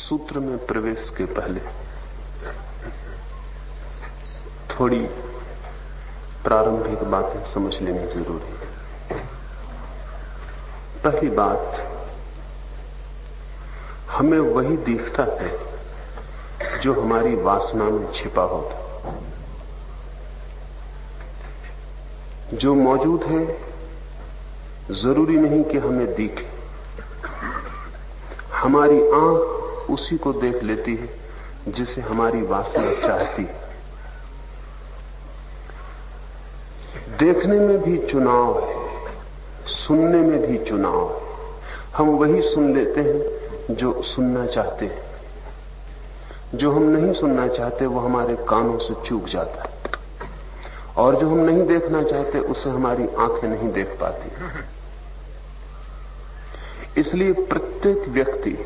सूत्र में प्रवेश के पहले थोड़ी प्रारंभिक बातें समझ लेनी जरूरी है। पहली बात, हमें वही दिखता है जो हमारी वासना में छिपा होता। जो मौजूद है जरूरी नहीं कि हमें दिखे। हमारी आंख उसी को देख लेती है जिसे हमारी वासना चाहती है। देखने में भी चुनाव है, सुनने में भी चुनाव है। हम वही सुन लेते हैं जो सुनना चाहते हैं। जो हम नहीं सुनना चाहते वो हमारे कानों से चूक जाता है, और जो हम नहीं देखना चाहते उसे हमारी आंखें नहीं देख पाती। इसलिए प्रत्येक व्यक्ति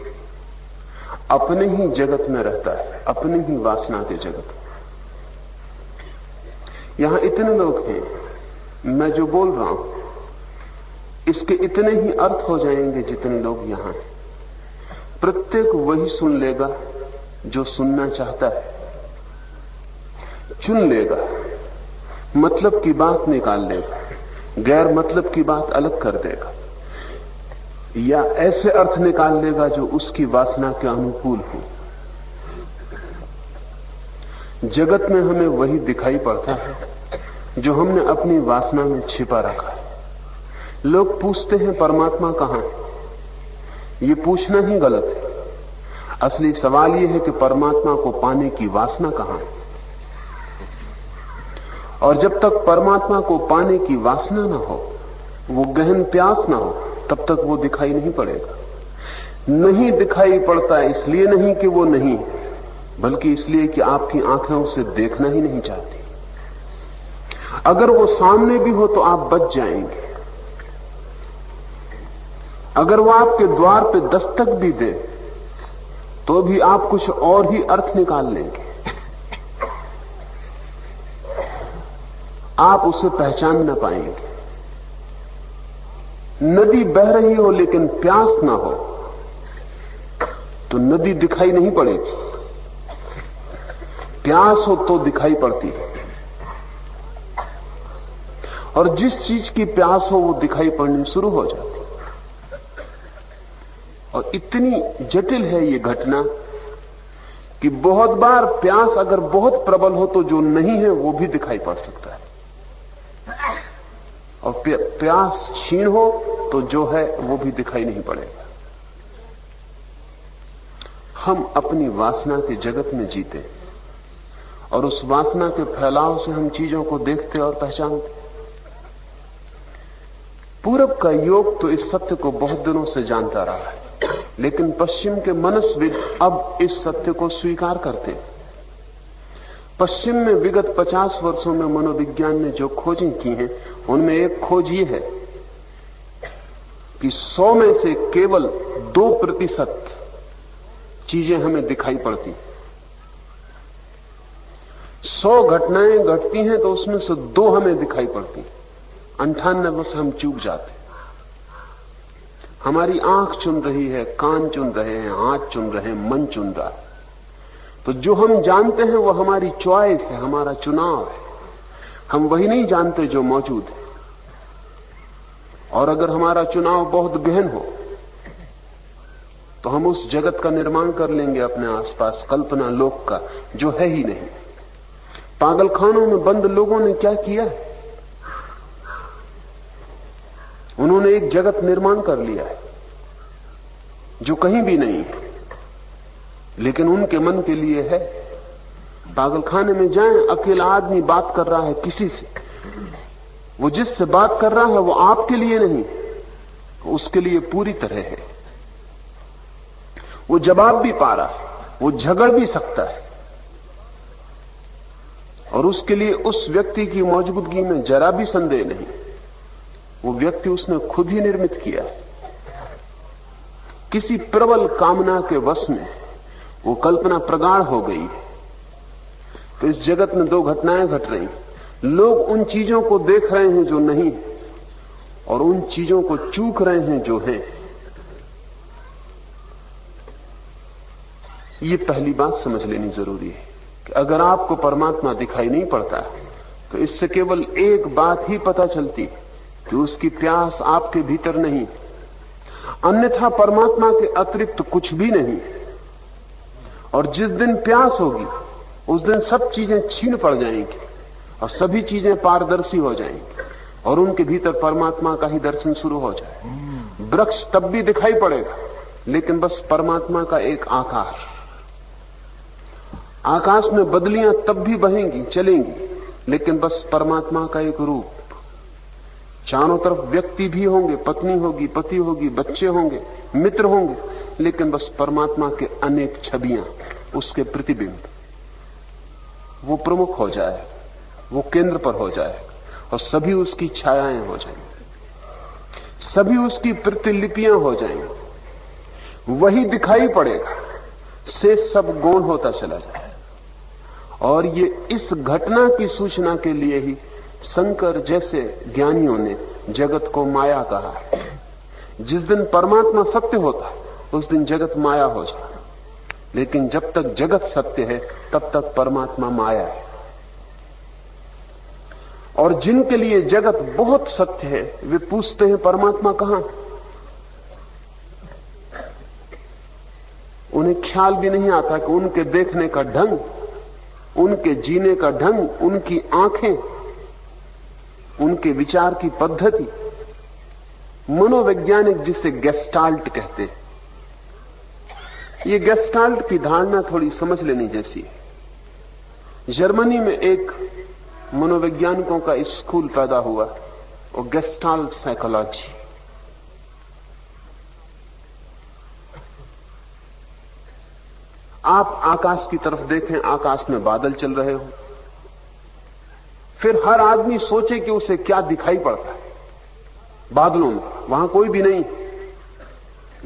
अपने ही जगत में रहता है, अपनी ही वासना के जगत में। यहां इतने लोग हैं, मैं जो बोल रहा हूं इसके इतने ही अर्थ हो जाएंगे जितने लोग यहां हैं। प्रत्येक वही सुन लेगा जो सुनना चाहता है, चुन लेगा, मतलब की बात निकाल लेगा, गैर मतलब की बात अलग कर देगा, या ऐसे अर्थ निकाल लेगा जो उसकी वासना के अनुकूल हो। जगत में हमें वही दिखाई पड़ता है जो हमने अपनी वासना में छिपा रखा है। लोग पूछते हैं परमात्मा कहां है। ये पूछना ही गलत है। असली सवाल यह है कि परमात्मा को पाने की वासना कहां है। और जब तक परमात्मा को पाने की वासना ना हो, वो गहन प्यास ना हो, तब तक वो दिखाई नहीं पड़ेगा। नहीं दिखाई पड़ता इसलिए नहीं कि वो नहीं, बल्कि इसलिए कि आपकी आंखें उसे देखना ही नहीं चाहती। अगर वो सामने भी हो तो आप बच जाएंगे। अगर वो आपके द्वार पे दस्तक भी दे तो भी आप कुछ और ही अर्थ निकाल लेंगे। आप उसे पहचान न पाएंगे। नदी बह रही हो लेकिन प्यास ना हो तो नदी दिखाई नहीं पड़ेगी। प्यास हो तो दिखाई पड़ती है। और जिस चीज की प्यास हो वो दिखाई पड़नी शुरू हो जाती। और इतनी जटिल है ये घटना कि बहुत बार प्यास अगर बहुत प्रबल हो तो जो नहीं है वो भी दिखाई पड़ सकता है, और प्यास क्षीण हो तो जो है वो भी दिखाई नहीं पड़ेगा। हम अपनी वासना के जगत में जीते और उस वासना के फैलाव से हम चीजों को देखते और पहचानते। पूरब का योग तो इस सत्य को बहुत दिनों से जानता रहा है, लेकिन पश्चिम के मनस्विद अब इस सत्य को स्वीकार करते। पश्चिम में विगत 50 वर्षों में मनोविज्ञान ने जो खोजें की हैं, उनमें एक खोज ये है कि 100 में से केवल 2% चीजें हमें दिखाई पड़ती। 100 घटनाएं घटती हैं तो उसमें से 2 हमें दिखाई पड़ती, 98 से हम चूक जाते। हमारी आंख चुन रही है, कान चुन रहे हैं, हाथ चुन रहे हैं, मन चुन रहा है। तो जो हम जानते हैं वो हमारी चॉइस है, हमारा चुनाव है। हम वही नहीं जानते जो मौजूद है। और अगर हमारा चुनाव बहुत गहन हो तो हम उस जगत का निर्माण कर लेंगे अपने आसपास, कल्पना लोक का, जो है ही नहीं। पागलखानों में बंद लोगों ने क्या किया है? उन्होंने एक जगत निर्माण कर लिया है जो कहीं भी नहीं है, लेकिन उनके मन के लिए है। पागलखाने में जाएं, अकेला आदमी बात कर रहा है किसी से, वो जिससे बात कर रहा है वो आपके लिए नहीं, उसके लिए पूरी तरह है। वो जवाब भी पा रहा है, वो झगड़ भी सकता है, और उसके लिए उस व्यक्ति की मौजूदगी में जरा भी संदेह नहीं। वो व्यक्ति उसने खुद ही निर्मित किया है। किसी प्रबल कामना के वश में वो कल्पना प्रगाढ़ हो गई है। तो इस जगत में 2 घटनाएं घट रही। लोग उन चीजों को देख रहे हैं जो नहीं, और उन चीजों को चूक रहे हैं जो हैं। ये पहली बात समझ लेनी जरूरी है कि अगर आपको परमात्मा दिखाई नहीं पड़ता तो इससे केवल एक बात ही पता चलती कि उसकी प्यास आपके भीतर नहीं, अन्यथा परमात्मा के अतिरिक्त कुछ भी नहीं। और जिस दिन प्यास होगी उस दिन सब चीजें छीन पड़ जाएंगी और सभी चीजें पारदर्शी हो जाएंगी और उनके भीतर परमात्मा का ही दर्शन शुरू हो जाए। वृक्ष तब भी दिखाई पड़ेगा लेकिन बस परमात्मा का एक आकार। आकाश में बदलियां तब भी बहेंगी चलेंगी लेकिन बस परमात्मा का एक रूप। चारों तरफ व्यक्ति भी होंगे, पत्नी होगी, पति होगी, बच्चे होंगे, मित्र होंगे, लेकिन बस परमात्मा के अनेक छवियां, उसके प्रतिबिंब। वो प्रमुख हो जाए, वो केंद्र पर हो जाए और सभी उसकी छायाएं हो जाएंगी, सभी उसकी प्रतिलिपियां हो जाएंगी। वही दिखाई पड़ेगा, से सब गौण होता चला जाए। और ये इस घटना की सूचना के लिए ही शंकर जैसे ज्ञानियों ने जगत को माया कहा है। जिस दिन परमात्मा सत्य होता है उस दिन जगत माया हो जाए, लेकिन जब तक जगत सत्य है तब तक परमात्मा माया है। और जिनके लिए जगत बहुत सत्य है वे पूछते हैं परमात्मा कहां? उन्हें ख्याल भी नहीं आता कि उनके देखने का ढंग, उनके जीने का ढंग, उनकी आंखें, उनके विचार की पद्धति, मनोवैज्ञानिक जिसे गेस्टाल्ट कहते हैं, ये गेस्टाल्ट की धारणा थोड़ी समझ लेनी जैसी है। जर्मनी में एक मनोवैज्ञानिकों का स्कूल पैदा हुआ और गेस्टाल्ट साइकोलॉजी। आप आकाश की तरफ देखें, आकाश में बादल चल रहे हो, फिर हर आदमी सोचे कि उसे क्या दिखाई पड़ता है बादलों में। वहां कोई भी नहीं,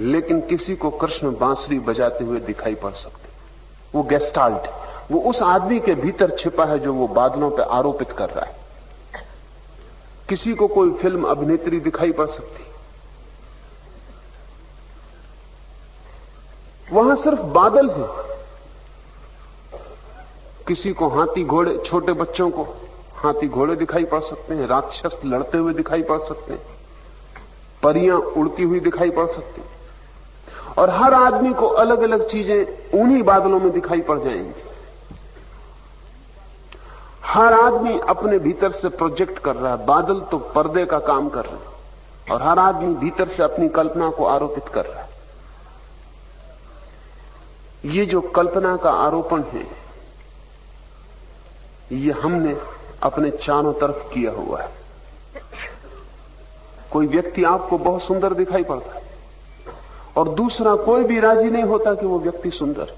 लेकिन किसी को कृष्ण बांसुरी बजाते हुए दिखाई पड़ सकते। वो गेस्टाल्ट, वो उस आदमी के भीतर छिपा है जो वो बादलों पर आरोपित कर रहा है। किसी को कोई फिल्म अभिनेत्री दिखाई पड़ सकती, वहां सिर्फ बादल है। किसी को हाथी घोड़े, छोटे बच्चों को हाथी घोड़े दिखाई पड़ सकते हैं, राक्षस लड़ते हुए दिखाई पड़ सकते हैं, परियां उड़ती हुई दिखाई पड़ सकती हैं, और हर आदमी को अलग अलग चीजें उन्हीं बादलों में दिखाई पड़ जाएंगी। हर आदमी अपने भीतर से प्रोजेक्ट कर रहा है, बादल तो पर्दे का काम कर रहे हैं और हर आदमी भीतर से अपनी कल्पना को आरोपित कर रहा है। ये जो कल्पना का आरोपण है ये हमने अपने चारों तरफ किया हुआ है। कोई व्यक्ति आपको बहुत सुंदर दिखाई पड़ता है और दूसरा कोई भी राजी नहीं होता कि वो व्यक्ति सुंदर है,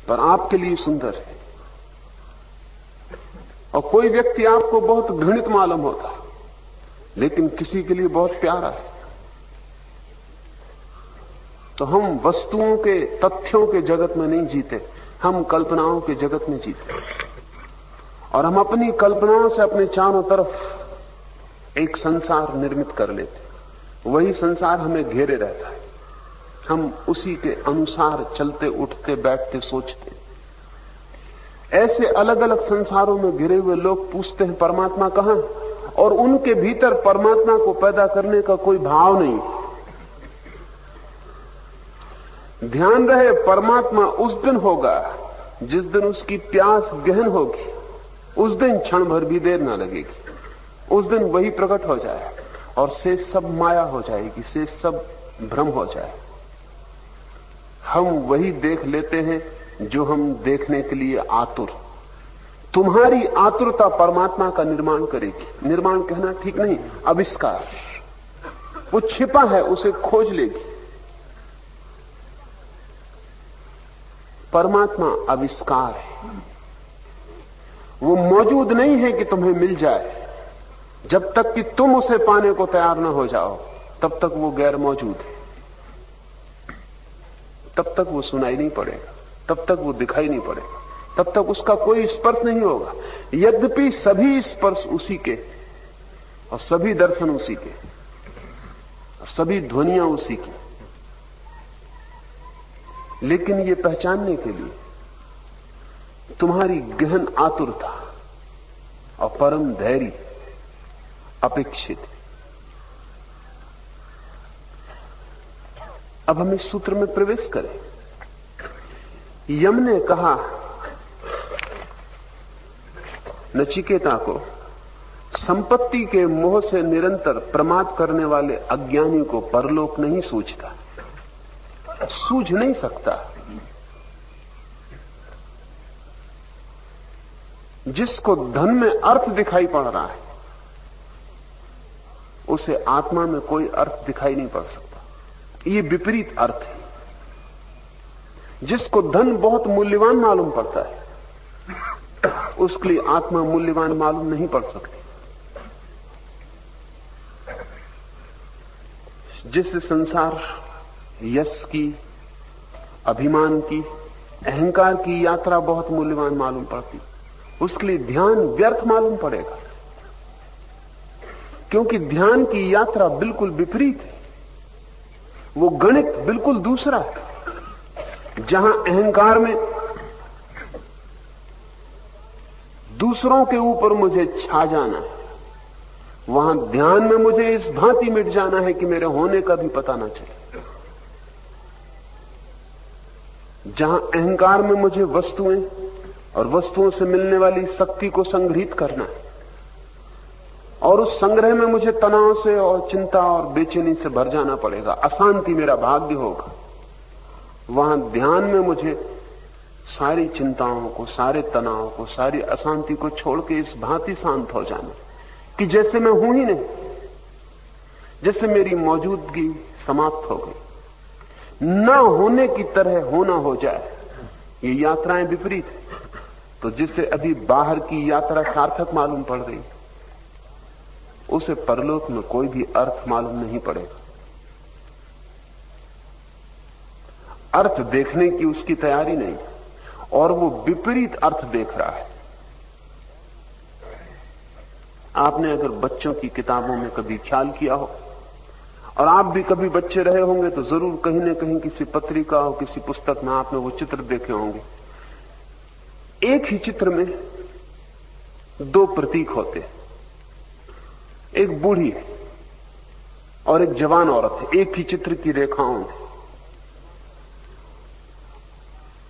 पर आपके लिए सुंदर है। और कोई व्यक्ति आपको बहुत घृणित मालूम होता है लेकिन किसी के लिए बहुत प्यारा है। तो हम वस्तुओं के, तथ्यों के जगत में नहीं जीते, हम कल्पनाओं के जगत में जीते। और हम अपनी कल्पनाओं से अपने चारों तरफ एक संसार निर्मित कर लेते, वही संसार हमें घेरे रहता है। हम उसी के अनुसार चलते, उठते, बैठते, सोचते। ऐसे अलग अलग संसारों में घिरे हुए लोग पूछते हैं परमात्मा कहां? और उनके भीतर परमात्मा को पैदा करने का कोई भाव नहीं। ध्यान रहे, परमात्मा उस दिन होगा जिस दिन उसकी प्यास गहन होगी। उस दिन क्षण भर भी देर ना लगेगी, उस दिन वही प्रकट हो जाए और से सब माया हो जाएगी, से सब भ्रम हो जाए। हम वही देख लेते हैं जो हम देखने के लिए आतुर। तुम्हारी आतुरता परमात्मा का निर्माण करेगी। निर्माण कहना ठीक नहीं, आविष्कार। वो छिपा है, उसे खोज लेगी। परमात्मा आविष्कार है, वो मौजूद नहीं है कि तुम्हें मिल जाए। जब तक कि तुम उसे पाने को तैयार न हो जाओ तब तक वो गैर मौजूद है, तब तक वो सुनाई नहीं पड़ेगा, तब तक वो दिखाई नहीं पड़ेगा, तब तक उसका कोई स्पर्श नहीं होगा। यद्यपि सभी स्पर्श उसी के और सभी दर्शन उसी के और सभी ध्वनियां उसी की, लेकिन ये पहचानने के लिए तुम्हारी गहन आतुरता और परम धैर्य अपेक्षित है। अब हम इस सूत्र में प्रवेश करें। यम ने कहा नचिकेता को, संपत्ति के मोह से निरंतर प्रमाद करने वाले अज्ञानी को परलोक नहीं सूझता, सूझ नहीं सकता। जिसको धन में अर्थ दिखाई पड़ रहा है उसे आत्मा में कोई अर्थ दिखाई नहीं पड़ सकता। ये विपरीत अर्थ है। जिसको धन बहुत मूल्यवान मालूम पड़ता है उसके लिए आत्मा मूल्यवान मालूम नहीं पड़ सकती। जिस संसार यश की, अभिमान की, अहंकार की यात्रा बहुत मूल्यवान मालूम पड़ती, उसके लिए ध्यान व्यर्थ मालूम पड़ेगा, क्योंकि ध्यान की यात्रा बिल्कुल विपरीत है। वो गणित बिल्कुल दूसरा है। जहां अहंकार में दूसरों के ऊपर मुझे छा जाना है, वहां ध्यान में मुझे इस भांति मिट जाना है कि मेरे होने का भी पता ना चले। जहां अहंकार में मुझे वस्तुएं और वस्तुओं से मिलने वाली शक्ति को संग्रहित करना है और उस संग्रह में मुझे तनाव से और चिंता और बेचैनी से भर जाना पड़ेगा, अशांति मेरा भाग्य होगा, वहां ध्यान में मुझे सारी चिंताओं को, सारे तनाव को, सारी अशांति को छोड़ के इस भांति शांत हो जाना कि जैसे मैं हूं ही नहीं, जैसे मेरी मौजूदगी समाप्त हो गई, ना होने की तरह होना हो जाए। ये यात्राएं विपरीत है। तो जिसे अभी बाहर की यात्रा सार्थक मालूम पड़ गई उसे परलोक में कोई भी अर्थ मालूम नहीं पड़ेगा। अर्थ देखने की उसकी तैयारी नहीं, और वो विपरीत अर्थ देख रहा है। आपने अगर बच्चों की किताबों में कभी ख्याल किया हो, और आप भी कभी बच्चे रहे होंगे, तो जरूर कहीं न कहीं किसी पत्रिका और किसी पुस्तक में आपने वो चित्र देखे होंगे। एक ही चित्र में दो प्रतीक होते हैं, एक बूढ़ी है और एक जवान औरत है, एक ही चित्र की रेखाओं में।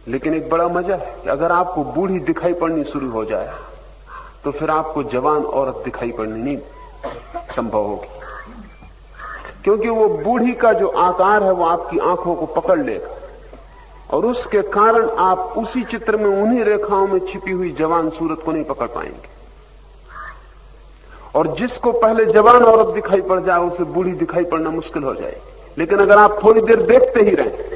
लेकिन एक बड़ा मजा है कि अगर आपको बूढ़ी दिखाई पड़नी शुरू हो जाए तो फिर आपको जवान औरत दिखाई पड़नी नहीं संभव होगी, क्योंकि वो बूढ़ी का जो आकार है वो आपकी आंखों को पकड़ लेगा और उसके कारण आप उसी चित्र में उन्हीं रेखाओं में छिपी हुई जवान सूरत को नहीं पकड़ पाएंगे। और जिसको पहले जवान औरत दिखाई पड़ जाए उसे बूढ़ी दिखाई पड़ना मुश्किल हो जाएगी। लेकिन अगर आप थोड़ी देर देखते ही रहें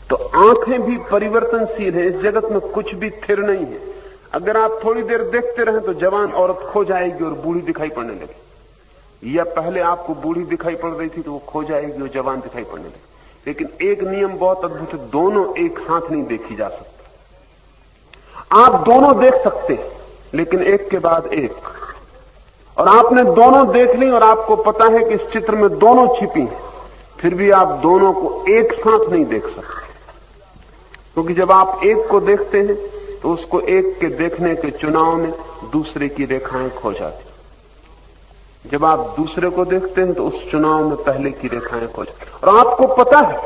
तो आंखें भी परिवर्तनशील है, इस जगत में कुछ भी स्थिर नहीं है। अगर आप थोड़ी देर देखते रहें तो जवान औरत खो जाएगी और बूढ़ी दिखाई पड़ने लगी, या पहले आपको बूढ़ी दिखाई पड़ रही थी तो वो खो जाएगी और जवान दिखाई पड़ने लगी। लेकिन एक नियम बहुत अद्भुत है, दोनों एक साथ नहीं देखी जा सकती। आप दोनों देख सकते हैं लेकिन एक के बाद एक, और आपने दोनों देख ली और आपको पता है कि इस चित्र में दोनों छिपी हैं, फिर भी आप दोनों को एक साथ नहीं देख सकते, क्योंकि जब आप एक को देखते हैं तो उसको एक के देखने के चुनाव में दूसरे की रेखाएं खो जाती। जब आप दूसरे को देखते हैं तो उस चुनाव में पहले की रेखाएं खो जाती। और आपको पता है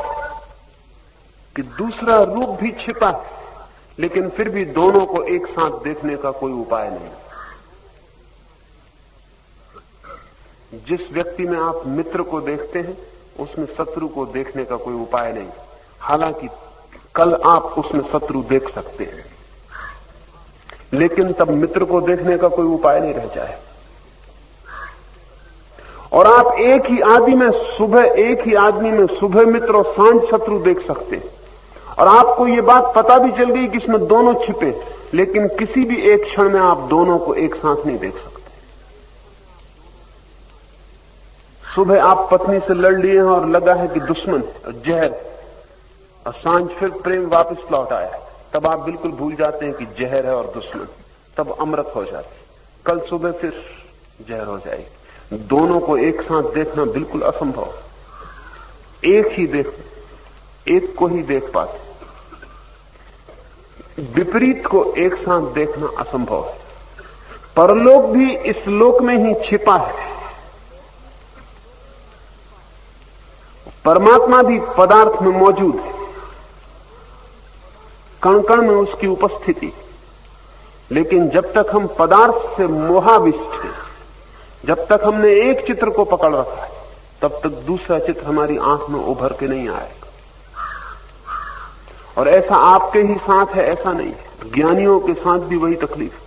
कि दूसरा रूप भी छिपा है, लेकिन फिर भी दोनों को एक साथ देखने का कोई उपाय नहीं। जिस व्यक्ति में आप मित्र को देखते हैं उसमें शत्रु को देखने का कोई उपाय नहीं, हालांकि कल आप उसमें शत्रु देख सकते हैं, लेकिन तब मित्र को देखने का कोई उपाय नहीं रह जाए। और आप एक ही आदमी में सुबह मित्र और सांझ शत्रु देख सकते हैं, और आपको यह बात पता भी चल गई कि इसमें दोनों छिपे, लेकिन किसी भी एक क्षण में आप दोनों को एक साथ नहीं देख सकते। सुबह आप पत्नी से लड़ लिए हैं और लगा है कि दुश्मन जहर, और सांझ फिर प्रेम वापस लौट आया, तब आप बिल्कुल भूल जाते हैं कि जहर है और दुश्मन, तब अमृत हो जाती। कल सुबह फिर जहर हो जाएगी। दोनों को एक साथ देखना बिल्कुल असंभव। एक ही देख, एक को ही देख पाते, विपरीत को एक साथ देखना असंभव है। परलोक भी इस लोक में ही छिपा है, परमात्मा भी पदार्थ में मौजूद है, कण कण में उसकी उपस्थिति। लेकिन जब तक हम पदार्थ से मोहाविष्ट हैं, जब तक हमने एक चित्र को पकड़ रखा है, तब तक दूसरा चित्र हमारी आंख में उभर के नहीं आएगा। और ऐसा आपके ही साथ है ऐसा नहीं है, ज्ञानियों के साथ भी वही तकलीफ।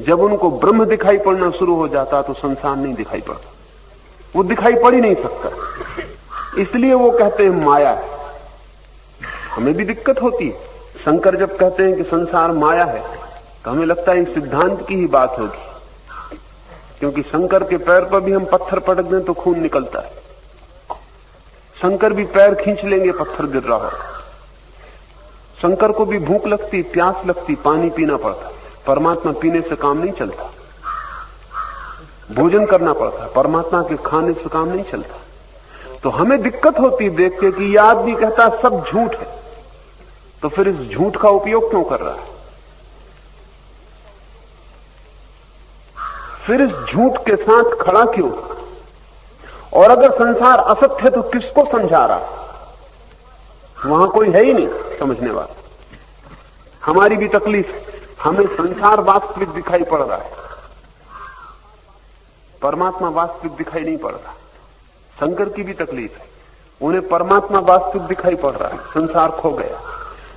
जब उनको ब्रह्म दिखाई पड़ना शुरू हो जाता तो संसार नहीं दिखाई पड़ता, वो दिखाई पड़ ही नहीं सकता। इसलिए वो कहते हैं माया है। हमें भी दिक्कत होती है। शंकर जब कहते हैं कि संसार माया है तो हमें लगता है सिद्धांत की ही बात होगी, क्योंकि शंकर के पैर पर भी हम पत्थर पटक दें तो खून निकलता है। शंकर भी पैर खींच लेंगे, पत्थर गिर रहा हो। शंकर को भी भूख लगती, प्यास लगती, पानी पीना पड़ता। परमात्मा पीने से काम नहीं चलता, भोजन करना पड़ता। परमात्मा के खाने से काम नहीं चलता। तो हमें दिक्कत होती देख के कि यह आदमी कहता सब झूठ है, तो फिर इस झूठ का उपयोग क्यों कर रहा है? फिर इस झूठ के साथ खड़ा क्यों? और अगर संसार असत्य है तो किसको समझा रहा है? वहां कोई है ही नहीं समझने वाला। हमारी भी तकलीफ है, हमें संसार वास्तविक दिखाई पड़ रहा है, परमात्मा वास्तविक दिखाई नहीं पड़ रहा। शंकर की भी तकलीफ है, उन्हें परमात्मा वास्तविक दिखाई पड़ रहा है, संसार खो गया।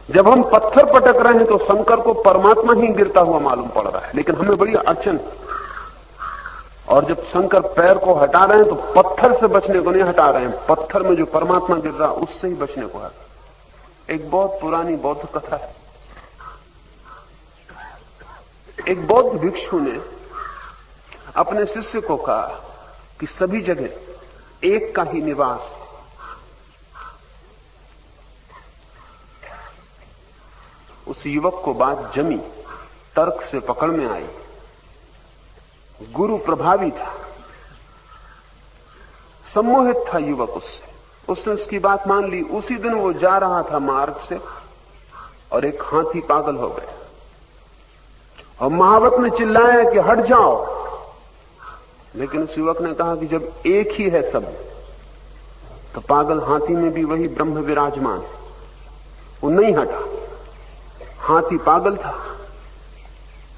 जब हम पत्थर पटक रहे हैं तो शंकर को परमात्मा ही गिरता हुआ मालूम पड़ रहा है, लेकिन हमें बड़ी अड़चन। और जब शंकर पैर को हटा रहे हैं तो पत्थर से बचने को नहीं हटा रहे हैं, पत्थर में जो परमात्मा गिर रहा है उससे ही बचने को है। एक बहुत पुरानी बौद्ध कथा है। एक बौद्ध भिक्षु ने अपने शिष्य को कहा कि सभी जगह एक का ही निवास है। उस युवक को बात जमी, तर्क से पकड़ में आई। गुरु प्रभावी था, सम्मोहित था युवक उससे। उसने उसकी बात मान ली। उसी दिन वो जा रहा था मार्ग से और एक हाथी पागल हो गया और महावत ने चिल्लाया कि हट जाओ। लेकिन उस युवक ने कहा कि जब एक ही है सब, तो पागल हाथी में भी वही ब्रह्म विराजमान है। वो नहीं हटा। हाथी पागल था,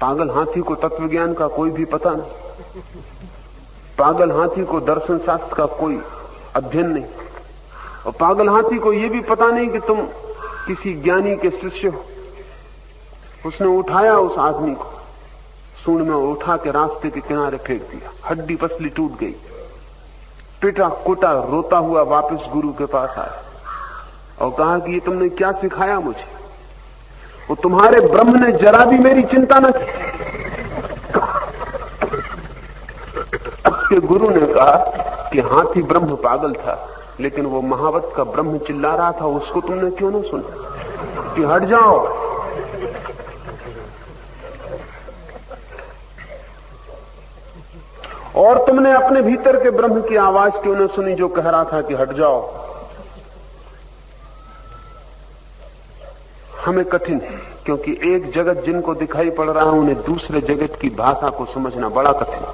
पागल हाथी को तत्व ज्ञान का कोई भी पता नहीं, पागल हाथी को दर्शन शास्त्र का कोई अध्ययन नहीं, और पागल हाथी को यह भी पता नहीं कि तुम किसी ज्ञानी के शिष्य हो। उसने उठाया उस आदमी को, सूंड में उठा के रास्ते के किनारे फेंक दिया। हड्डी पसली टूट गई। पिटा कुटा रोता हुआ वापस गुरु के पास आया और कहा कि ये तुमने क्या सिखाया मुझे? वो तुम्हारे ब्रह्म ने जरा भी मेरी चिंता न की। उसके गुरु ने कहा कि हाथी ब्रह्म पागल था, लेकिन वो महावत का ब्रह्म चिल्ला रहा था, उसको तुमने क्यों ना सुना कि हट जाओ? और तुमने अपने भीतर के ब्रह्म की आवाज क्यों ना सुनी जो कह रहा था कि हट जाओ? हमें कठिन है, क्योंकि एक जगत जिनको दिखाई पड़ रहा है उन्हें दूसरे जगत की भाषा को समझना बड़ा कठिन है,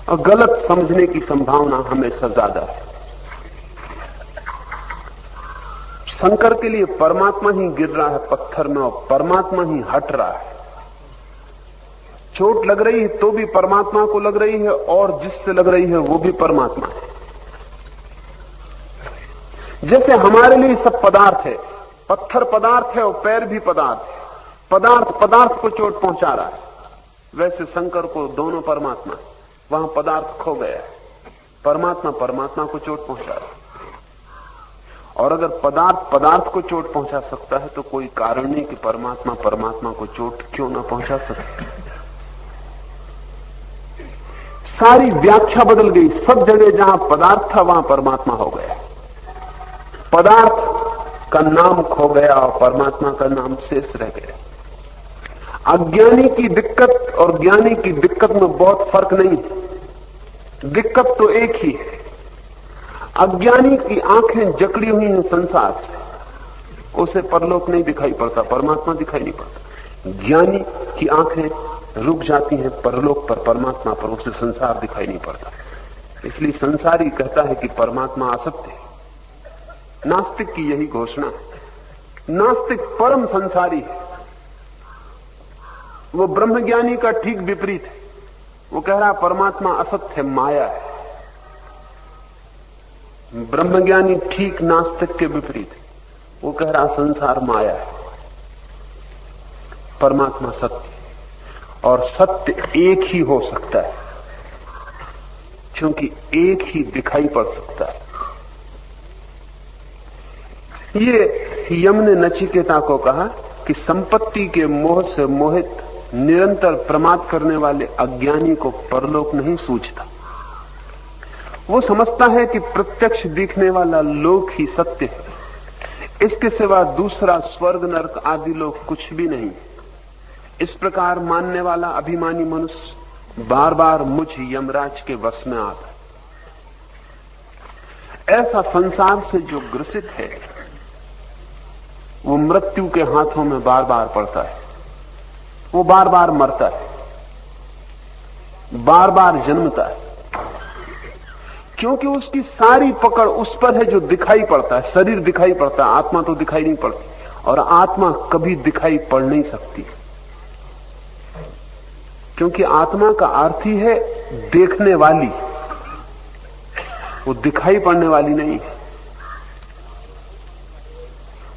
और गलत समझने की संभावना हमेशा ज्यादा है। शंकर के लिए परमात्मा ही गिर रहा है पत्थर में और परमात्मा ही हट रहा है। चोट लग रही है तो भी परमात्मा को लग रही है, और जिससे लग रही है वो भी परमात्मा है। जैसे हमारे लिए सब पदार्थ है, पत्थर पदार्थ है और पैर भी पदार्थ है, पदार्थ पदार्थ को चोट पहुंचा रहा है, वैसे शंकर को दोनों परमात्मा है। वहां पदार्थ खो गया है, परमात्मा परमात्मा को चोट पहुंचा रहा है। और अगर पदार्थ पदार्थ को चोट पहुंचा सकता है तो कोई कारण नहीं कि परमात्मा परमात्मा को चोट क्यों ना पहुंचा सके। सारी व्याख्या बदल गई। सब जगह जहां पदार्थ था वहां परमात्मा हो गया। पदार्थ का नाम खो गया और परमात्मा का नाम शेष रह गया। अज्ञानी की दिक्कत और ज्ञानी की दिक्कत में बहुत फर्क नहीं है, दिक्कत तो एक ही है। अज्ञानी की आंखें जकड़ी हुई हैं संसार से, उसे परलोक नहीं दिखाई पड़ता, परमात्मा दिखाई नहीं पड़ता। ज्ञानी की आंखें रुक जाती हैं परलोक पर, परमात्मा पर, उसे संसार दिखाई नहीं पड़ता। इसलिए संसारी कहता है कि परमात्मा असत्य है। नास्तिक की यही घोषणा है। नास्तिक परम संसारी है, वो ब्रह्मज्ञानी का ठीक विपरीत है। वो कह रहा परमात्मा असत्य है, माया है। ब्रह्मज्ञानी ठीक नास्तिक के विपरीत है, वो कह रहा संसार माया है, परमात्मा सत्य। और सत्य एक ही हो सकता है, क्योंकि एक ही दिखाई पड़ सकता है। ये यम ने नचिकेता को कहा कि संपत्ति के मोह से मोहित निरंतर प्रमाद करने वाले अज्ञानी को परलोक नहीं सूझता। वो समझता है कि प्रत्यक्ष दिखने वाला लोक ही सत्य है, इसके सिवा दूसरा स्वर्ग नरक आदि लोक कुछ भी नहीं। इस प्रकार मानने वाला अभिमानी मनुष्य बार बार मुझ यमराज के वश में आता है। ऐसा संसार से जो ग्रसित है वो मृत्यु के हाथों में बार बार पड़ता है, वो बार बार मरता है, बार बार जन्मता है, क्योंकि उसकी सारी पकड़ उस पर है जो दिखाई पड़ता है। शरीर दिखाई पड़ता है, आत्मा तो दिखाई नहीं पड़ती, और आत्मा कभी दिखाई पड़ नहीं सकती, क्योंकि आत्मा का अर्थ ही है देखने वाली, वो दिखाई पड़ने वाली नहीं है।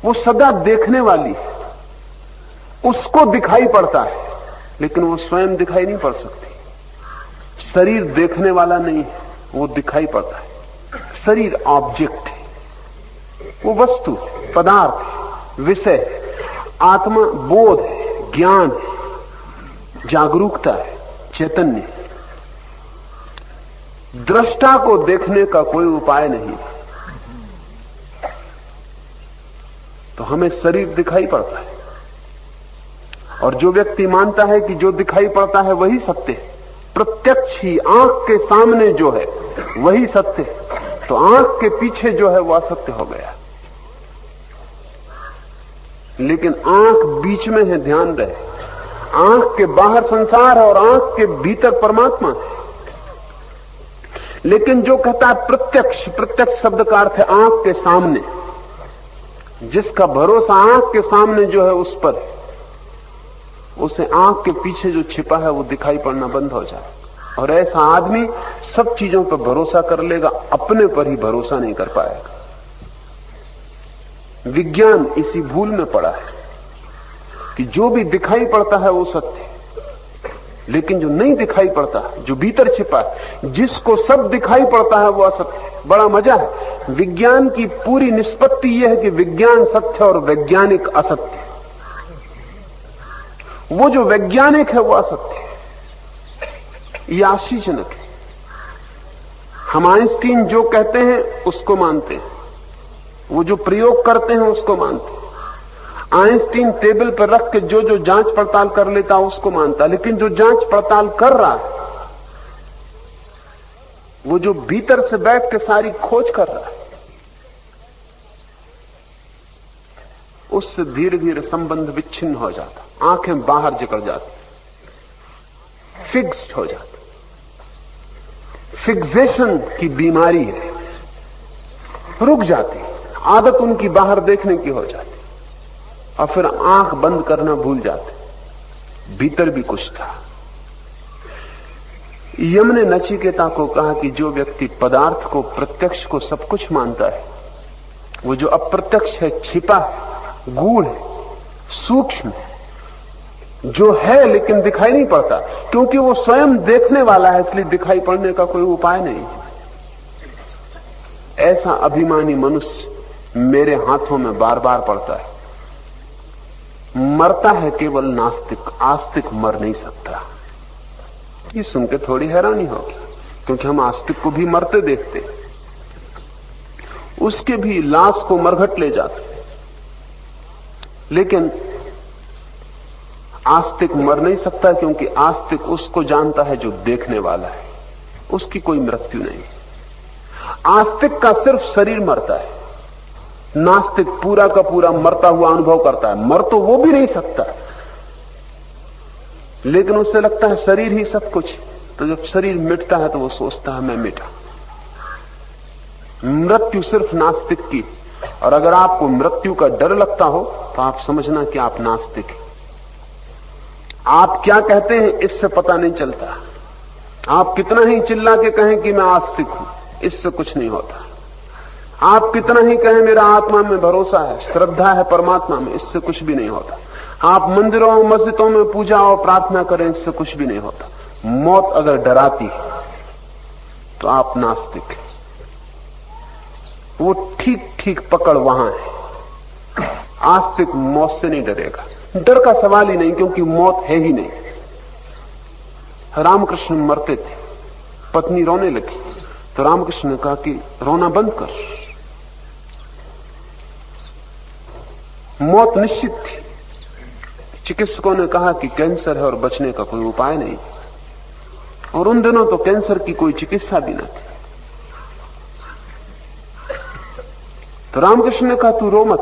वो सदा देखने वाली है, उसको दिखाई पड़ता है, लेकिन वो स्वयं दिखाई नहीं पड़ सकती। शरीर देखने वाला नहीं है, वो दिखाई पड़ता है। शरीर ऑब्जेक्ट है, वो वस्तु, पदार्थ, विषय। आत्मा बोध है, ज्ञान है, जागरूकता है, चैतन्य। दृष्टा को देखने का कोई उपाय नहीं, तो हमें शरीर दिखाई पड़ता है। और जो व्यक्ति मानता है कि जो दिखाई पड़ता है वही सत्य है, प्रत्यक्ष ही आंख के सामने जो है वही सत्य है, तो आंख के पीछे जो है वो असत्य हो गया। लेकिन आंख बीच में है, ध्यान रहे, आंख के बाहर संसार है और आंख के भीतर परमात्मा है। लेकिन जो कहता है प्रत्यक्ष, प्रत्यक्ष शब्द का अर्थ है आंख के सामने, जिसका भरोसा आंख के सामने जो है उस पर, उसे आंख के पीछे जो छिपा है वो दिखाई पड़ना बंद हो जाए। और ऐसा आदमी सब चीजों पर भरोसा कर लेगा, अपने पर ही भरोसा नहीं कर पाएगा। विज्ञान इसी भूल में पड़ा है कि जो भी दिखाई पड़ता है वो सत्य है, लेकिन जो नहीं दिखाई पड़ता, जो भीतर छिपा है, जिसको सब दिखाई पड़ता है वो असत्य है। बड़ा मजा है, विज्ञान की पूरी निष्पत्ति यह है कि विज्ञान सत्य और वैज्ञानिक असत्य। वो जो वैज्ञानिक है वो असत्य है, यह आश्चर्यजनक है। हम आइंस्टीन जो कहते हैं उसको मानते हैं, वो जो प्रयोग करते हैं उसको मानते हैं। आइंस्टीन टेबल पर रख के जो जो जांच पड़ताल कर लेता उसको मानता, लेकिन जो जांच पड़ताल कर रहा है, वो जो भीतर से बैठ के सारी खोज कर रहा है, उससे धीरे धीरे संबंध विच्छिन्न हो जाता, आंखें बाहर जकड़ जाती, फिक्स्ड हो जाती। फिक्सेशन की बीमारी है, रुक जाती, आदत उनकी बाहर देखने की हो जाती, और फिर आंख बंद करना भूल जाते, भीतर भी कुछ था। यम ने नचिकेता को कहा कि जो व्यक्ति पदार्थ को, प्रत्यक्ष को सब कुछ मानता है, वो जो अप्रत्यक्ष है, छिपा है, गूढ़ है, सूक्ष्म है, जो है लेकिन दिखाई नहीं पड़ता, क्योंकि वो स्वयं देखने वाला है, इसलिए दिखाई पड़ने का कोई उपाय नहीं। ऐसा अभिमानी मनुष्य मेरे हाथों में बार बार पड़ता है। मरता है केवल नास्तिक, आस्तिक मर नहीं सकता। ये सुन के थोड़ी हैरानी होगी, क्योंकि हम आस्तिक को भी मरते देखते, उसके भी लाश को मरघट ले जाते, लेकिन आस्तिक मर नहीं सकता, क्योंकि आस्तिक उसको जानता है जो देखने वाला है, उसकी कोई मृत्यु नहीं। आस्तिक का सिर्फ शरीर मरता है, नास्तिक पूरा का पूरा मरता हुआ अनुभव करता है। मर तो वो भी नहीं सकता, लेकिन उसे लगता है शरीर ही सब कुछ। तो जब शरीर मिटता है तो वो सोचता है मैं मिटा। मृत्यु सिर्फ नास्तिक की। और अगर आपको मृत्यु का डर लगता हो तो आप समझना कि आप नास्तिक हैं। आप क्या कहते हैं इससे पता नहीं चलता। आप कितना ही चिल्ला के कहें कि मैं आस्तिक हूं, इससे कुछ नहीं होता। आप कितना ही कहें मेरा आत्मा में भरोसा है, श्रद्धा है परमात्मा में, इससे कुछ भी नहीं होता। आप मंदिरों और मस्जिदों में पूजा और प्रार्थना करें, इससे कुछ भी नहीं होता। मौत अगर डराती है तो आप नास्तिक हैं। वो ठीक ठीक पकड़ वहां है। आस्तिक मौत से नहीं डरेगा, डर का सवाल ही नहीं, क्योंकि मौत है ही नहीं। रामकृष्ण मरते थे, पत्नी रोने लगी तो रामकृष्ण ने कहा कि रोना बंद कर। मौत निश्चित थी। चिकित्सकों ने कहा कि कैंसर है और बचने का कोई उपाय नहीं। और उन दिनों तो कैंसर की कोई चिकित्सा भी न थी। तो रामकृष्ण ने कहा तू रो मत।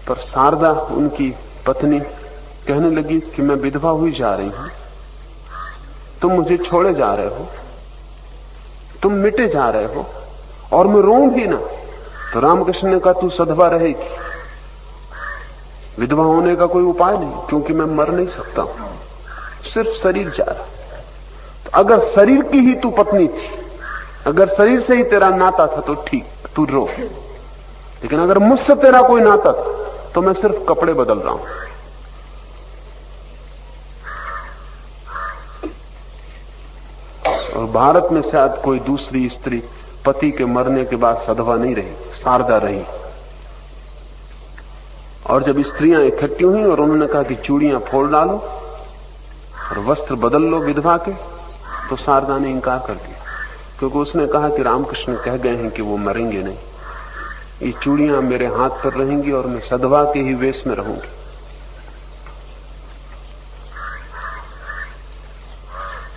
पर शारदा उनकी पत्नी कहने लगी कि मैं विधवा हुई जा रही हूं, तुम मुझे छोड़े जा रहे हो, तुम मिटे जा रहे हो और मैं रोऊं भी ना। तो रामकृष्ण ने कहा तू सधवा रहेगी, विधवा होने का कोई उपाय नहीं, क्योंकि मैं मर नहीं सकता हूं, सिर्फ शरीर जा रहा। तो अगर शरीर की ही तू पत्नी थी, अगर शरीर से ही तेरा नाता था तो ठीक, तू रो। लेकिन अगर मुझसे तेरा कोई नाता था तो मैं सिर्फ कपड़े बदल रहा हूं। और भारत में शायद कोई दूसरी स्त्री पति के मरने के बाद सधवा नहीं रही, शारदा रही। और जब स्त्रियां इकट्ठी हुई और उन्होंने कहा कि चूड़ियां फोड़ डालो और वस्त्र बदल लो विधवा के, तो शारदा ने इंकार कर दिया, क्योंकि उसने कहा कि रामकृष्ण कह गए हैं कि वो मरेंगे नहीं, ये चूड़ियां मेरे हाथ पर रहेंगी और मैं सधवा के ही वेश में रहूंगी।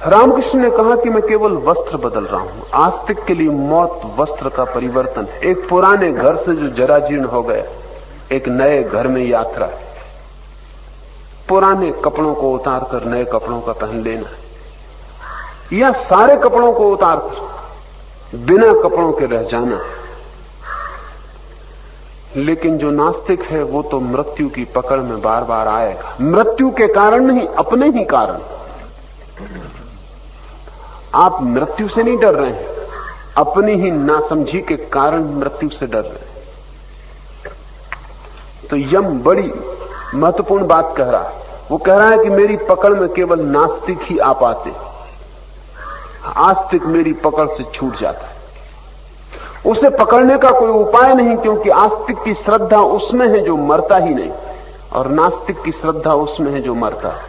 रामकृष्ण ने कहा कि मैं केवल वस्त्र बदल रहा हूं। आस्तिक के लिए मौत वस्त्र का परिवर्तन है। एक पुराने घर से जो जराजीर्ण हो गया, एक नए घर में यात्रा है। पुराने कपड़ों को उतार कर नए कपड़ों का पहन लेना है, या सारे कपड़ों को उतार कर बिना कपड़ों के रह जाना है। लेकिन जो नास्तिक है वो तो मृत्यु की पकड़ में बार बार आएगा, मृत्यु के कारण नहीं, अपने ही कारण। आप मृत्यु से नहीं डर रहे हैं, अपनी ही नासमझी के कारण मृत्यु से डर रहे हैं। तो यम बड़ी महत्वपूर्ण बात कह रहा है। वो कह रहा है कि मेरी पकड़ में केवल नास्तिक ही आ पाते, आस्तिक मेरी पकड़ से छूट जाता है। उसे पकड़ने का कोई उपाय नहीं, क्योंकि आस्तिक की श्रद्धा उसमें है जो मरता ही नहीं, और नास्तिक की श्रद्धा उसमें है जो मरता है।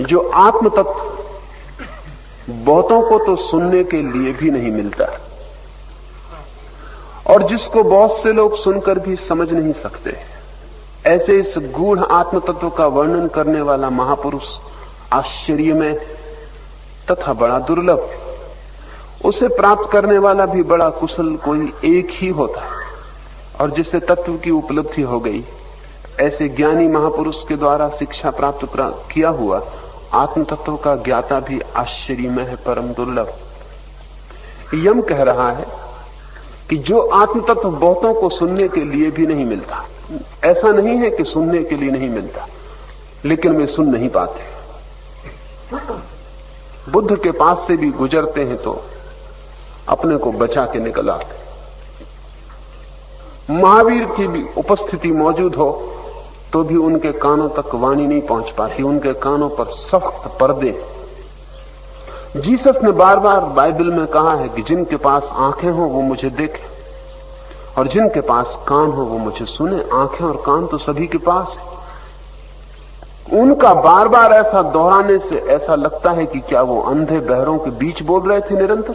जो आत्म तत्व बहुतों को तो सुनने के लिए भी नहीं मिलता, और जिसको बहुत से लोग सुनकर भी समझ नहीं सकते, ऐसे इस गूढ़ आत्म तत्व का वर्णन करने वाला महापुरुष आश्चर्यमय तथा बड़ा दुर्लभ। उसे प्राप्त करने वाला भी बड़ा कुशल कोई एक ही होता है, और जिसे तत्व की उपलब्धि हो गई, ऐसे ज्ञानी महापुरुष के द्वारा शिक्षा प्राप्त किया हुआ आत्म तत्व का ज्ञाता भी आश्चर्यमय है, परम दुर्लभ। यम कह रहा है कि जो आत्म तत्व बहुतों को सुनने के लिए भी नहीं मिलता, ऐसा नहीं है कि सुनने के लिए नहीं मिलता, लेकिन वे सुन नहीं पाते। बुद्ध के पास से भी गुजरते हैं तो अपने को बचा के निकल आते। महावीर की भी उपस्थिति मौजूद हो तो भी उनके कानों तक वाणी नहीं पहुंच पाती, उनके कानों पर सख्त पर्दे। जीसस ने बार बार बाइबल में कहा है कि जिनके पास आंखें हो वो मुझे देखें, और जिनके पास कान हो वो मुझे सुने। आंखें और कान तो सभी के पास है। उनका बार बार ऐसा दोहराने से ऐसा लगता है कि क्या वो अंधे बहरों के बीच बोल रहे थे निरंतर,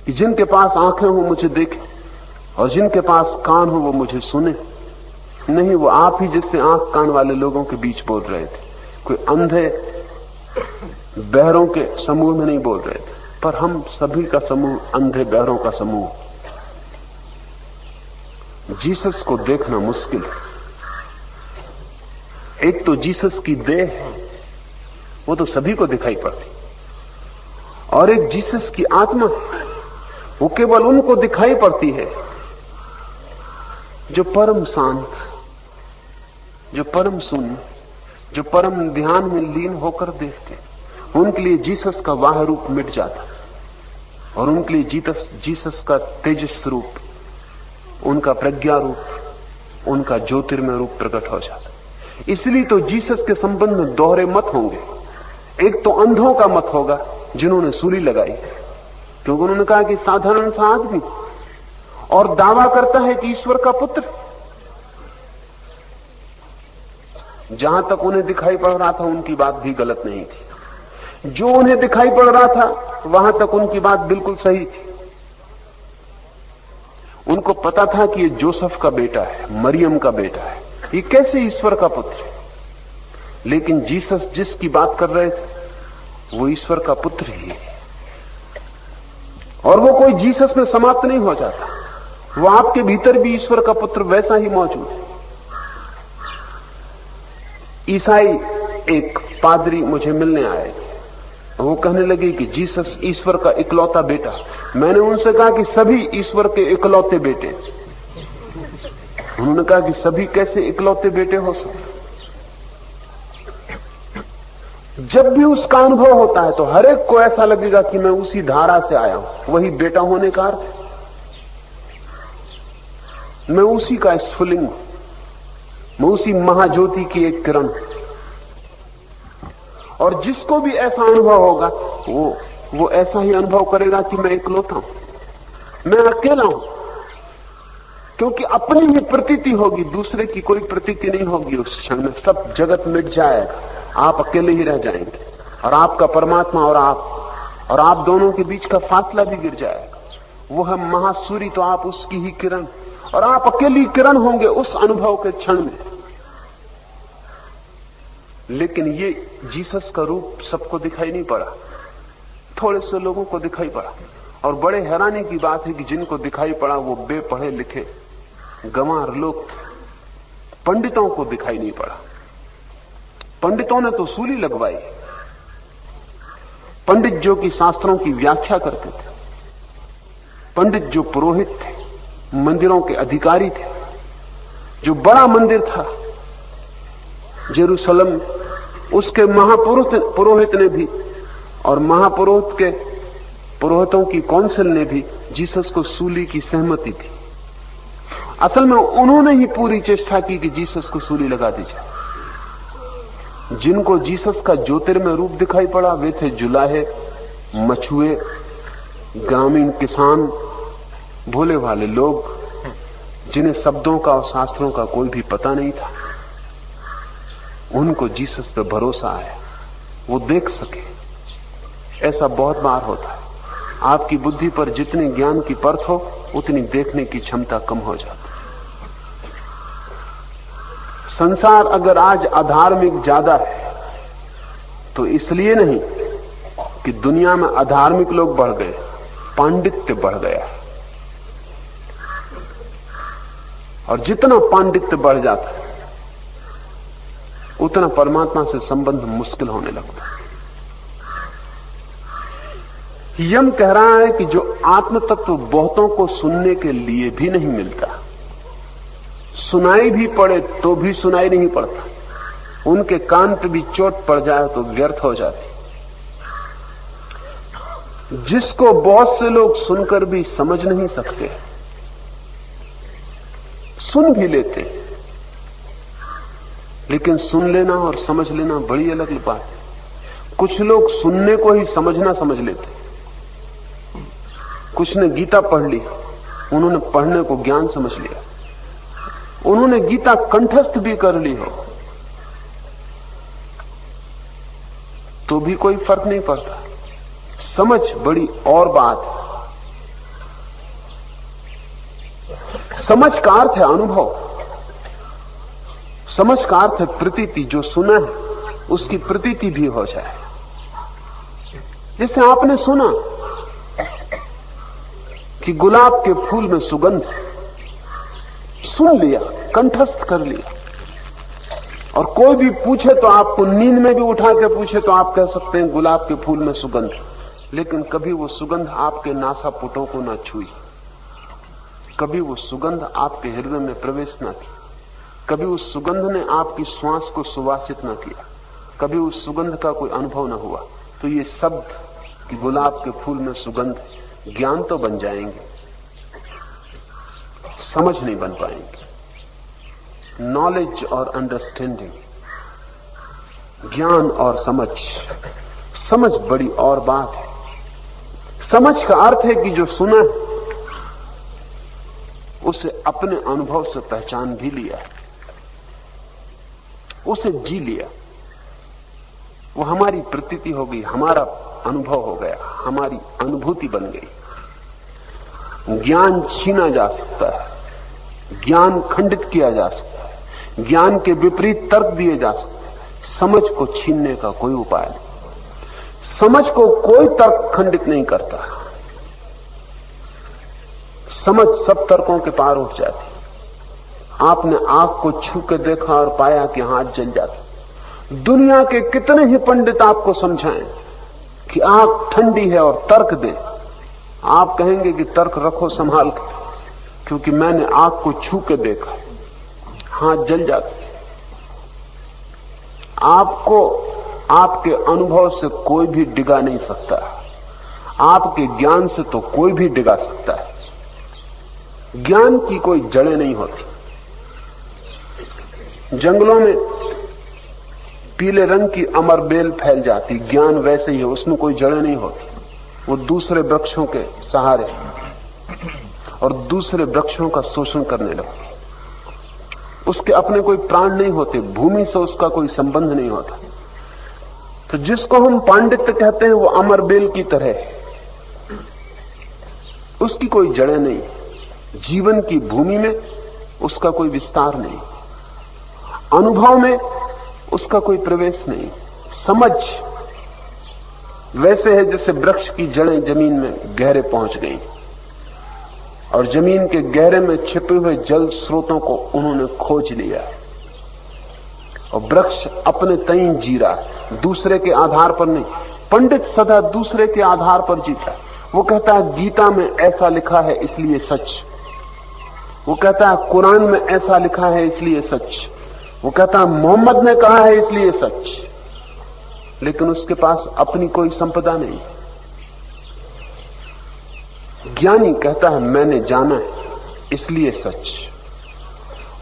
कि जिनके पास आंखें हो मुझे देखें और जिनके पास कान हो वो मुझे सुने। नहीं, वो आप ही जैसे आंख कान वाले लोगों के बीच बोल रहे थे। कोई अंधे बहरों के समूह में नहीं बोल रहे थे, पर हम सभी का समूह अंधे बहरों का समूह। जीसस को देखना मुश्किल है। एक तो जीसस की देह है, वो तो सभी को दिखाई पड़ती, और एक जीसस की आत्मा है, वो केवल उनको दिखाई पड़ती है जो परम शांत, जो परम शून्य, जो परम ध्यान में लीन होकर देखते। उनके लिए जीसस का वाह रूप मिट जाता, और उनके लिए जीसस का तेजस रूप, उनका प्रज्ञा रूप, उनका ज्योतिर्मय रूप प्रकट हो जाता। इसलिए तो जीसस के संबंध में दोहरे मत होंगे। एक तो अंधों का मत होगा जिन्होंने सूली लगाई, क्योंकि उन्होंने कहा कि साधारण सा आदमी, और दावा करता है कि ईश्वर का पुत्र। जहां तक उन्हें दिखाई पड़ रहा था उनकी बात भी गलत नहीं थी, जो उन्हें दिखाई पड़ रहा था वहां तक उनकी बात बिल्कुल सही थी। उनको पता था कि ये जोसेफ का बेटा है, मरियम का बेटा है, ये कैसे ईश्वर का पुत्र है। लेकिन जीसस जिसकी बात कर रहे थे वो ईश्वर का पुत्र ही है, और वो कोई जीसस में समाप्त नहीं हो जाता, वो आपके भीतर भी ईश्वर का पुत्र वैसा ही मौजूद है। ईसाई एक पादरी मुझे मिलने आए थे, वो कहने लगे कि जीसस ईश्वर का इकलौता बेटा। मैंने उनसे कहा कि सभी ईश्वर के इकलौते बेटे। उन्होंने कहा कि सभी कैसे इकलौते बेटे हो सकते। जब भी उसका अनुभव होता है तो हर एक को ऐसा लगेगा कि मैं उसी धारा से आया हूं। वही बेटा होने का अर्थ है, मैं उसी का स्फुलिंग हूं, मैं उसी महाज्योति की एक किरण। और जिसको भी ऐसा अनुभव होगा वो ऐसा ही अनुभव करेगा कि मैं इकलौता हूं, मैं अकेला हूं, क्योंकि अपनी ही प्रतीति होगी, दूसरे की कोई प्रतीति नहीं होगी। उस क्षण में सब जगत मिट जाएगा, आप अकेले ही रह जाएंगे, और आपका परमात्मा और आप दोनों के बीच का फासला भी गिर जाएगा। वो है महासूर्य, तो आप उसकी ही किरण, और आप अकेली किरण होंगे उस अनुभव के क्षण में। लेकिन ये जीसस का रूप सबको दिखाई नहीं पड़ा, थोड़े से लोगों को दिखाई पड़ा। और बड़े हैरानी की बात है कि जिनको दिखाई पड़ा वो बेपढ़े लिखे गंवार लोग थे, पंडितों को दिखाई नहीं पड़ा। पंडितों ने तो सूली लगवाई, पंडित जो कि शास्त्रों की व्याख्या करते थे, पंडित जो पुरोहित थे, मंदिरों के अधिकारी थे। जो बड़ा मंदिर था जेरूसलम, उसके पुरोहित ने भी, और पुरोहितों की काउंसिल ने भी जीसस को सूली की सहमति दी। असल में उन्होंने ही पूरी चेष्टा की कि जीसस को सूली लगा दी जाए। जिनको जीसस का ज्योतिर्मय रूप दिखाई पड़ा वे थे जुलाहे, मछुए, ग्रामीण किसान, भोले भाले लोग, जिन्हें शब्दों का और शास्त्रों का कोई भी पता नहीं था। उनको जीसस पे भरोसा आया, वो देख सके। ऐसा बहुत बार होता है, आपकी बुद्धि पर जितने ज्ञान की परत हो उतनी देखने की क्षमता कम हो जाती। संसार अगर आज अधार्मिक ज्यादा है तो इसलिए नहीं कि दुनिया में अधार्मिक लोग बढ़ गए, पांडित्य बढ़ गया। और जितना पांडित्य बढ़ जाता है उतना परमात्मा से संबंध मुश्किल होने लगता है। यम कह रहा है कि जो आत्म तत्व बहुतों को सुनने के लिए भी नहीं मिलता, सुनाई भी पड़े तो भी सुनाई नहीं पड़ता, उनके कान पे भी चोट पड़ जाए तो व्यर्थ हो जाती। जिसको बहुत से लोग सुनकर भी समझ नहीं सकते, सुन भी लेते, लेकिन सुन लेना और समझ लेना बड़ी अलग बात है। कुछ लोग सुनने को ही समझना समझ लेते। कुछ ने गीता पढ़ ली, उन्होंने पढ़ने को ज्ञान समझ लिया। उन्होंने गीता कंठस्थ भी कर ली हो तो भी कोई फर्क नहीं पड़ता। समझ बड़ी और बात है। समझ का अर्थ है अनुभव, समझ का अर्थ है प्रतीति। जो सुना है उसकी प्रतीति भी हो जाए। जैसे आपने सुना कि गुलाब के फूल में सुगंध है, सुन लिया, कंठस्थ कर लिया, और कोई भी पूछे तो आपको नींद में भी उठा के पूछे तो आप कह सकते हैं गुलाब के फूल में सुगंध, लेकिन कभी वो सुगंध आपके नासापुटों को ना छुई, कभी वो सुगंध आपके हृदय में प्रवेश ना की, कभी उस सुगंध ने आपकी श्वास को सुवासित ना किया, कभी उस सुगंध का कोई अनुभव ना हुआ। तो ये शब्द कि गुलाब के फूल में सुगंध, ज्ञान तो बन जाएंगे, समझ नहीं बन पाएंगे। नॉलेज और अंडरस्टैंडिंग, ज्ञान और समझ, समझ बड़ी और बात है। समझ का अर्थ है कि जो सुना है उसे अपने अनुभव से पहचान भी लिया, उसे जी लिया, वो हमारी प्रतीति हो गई, हमारा अनुभव हो गया, हमारी अनुभूति बन गई। ज्ञान छीना जा सकता है, ज्ञान खंडित किया जा सकता है, ज्ञान के विपरीत तर्क दिए जा सकते हैं। समझ को छीनने का कोई उपाय नहीं। समझ को कोई तर्क खंडित नहीं करता। समझ सब तर्कों के पार उठ जाती। आपने आंख को छू के देखा और पाया कि हाथ जल जाता। दुनिया के कितने ही पंडित आपको समझाएं कि आंख ठंडी है और तर्क दे, आप कहेंगे कि तर्क रखो संभाल के, क्योंकि मैंने आंख को छू के देखा, हाथ जल जाते। आपको आपके अनुभव से कोई भी डिगा नहीं सकता, आपके ज्ञान से तो कोई भी डिगा सकता है। ज्ञान की कोई जड़ें नहीं होती। जंगलों में पीले रंग की अमर बेल फैल जाती, ज्ञान वैसे ही है, उसमें कोई जड़ें नहीं होती। वो दूसरे वृक्षों के सहारे और दूसरे वृक्षों का शोषण करने लगती। उसके अपने कोई प्राण नहीं होते, भूमि से उसका कोई संबंध नहीं होता। तो जिसको हम पांडित्य कहते हैं वो अमर बेल की तरह है, उसकी कोई जड़ें नहीं, जीवन की भूमि में उसका कोई विस्तार नहीं, अनुभव में उसका कोई प्रवेश नहीं। समझ वैसे है जैसे वृक्ष की जड़ें जमीन में गहरे पहुंच गई और जमीन के गहरे में छिपे हुए जल स्रोतों को उन्होंने खोज लिया, और वृक्ष अपने तई जी रहा है, दूसरे के आधार पर नहीं। पंडित सदा दूसरे के आधार पर जीता है। वो कहता है गीता में ऐसा लिखा है इसलिए सच, वो कहता है कुरान में ऐसा लिखा है इसलिए सच, वो कहता है मोहम्मद ने कहा है इसलिए सच, लेकिन उसके पास अपनी कोई संपदा नहीं। ज्ञानी कहता है मैंने जाना है इसलिए सच,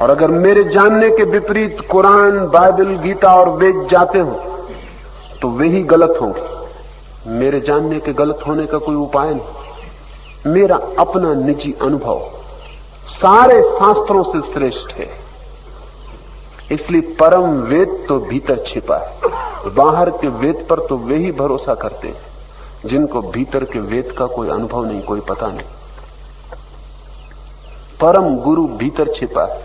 और अगर मेरे जानने के विपरीत कुरान, बाइबल, गीता और वेद जाते हो तो वे ही गलत होंगे। मेरे जानने के गलत होने का कोई उपाय नहीं। मेरा अपना निजी अनुभव सारे शास्त्रों से श्रेष्ठ है। इसलिए परम वेद तो भीतर छिपा है, बाहर के वेद पर तो वे ही भरोसा करते हैं जिनको भीतर के वेद का कोई अनुभव नहीं, कोई पता नहीं। परम गुरु भीतर छिपा है,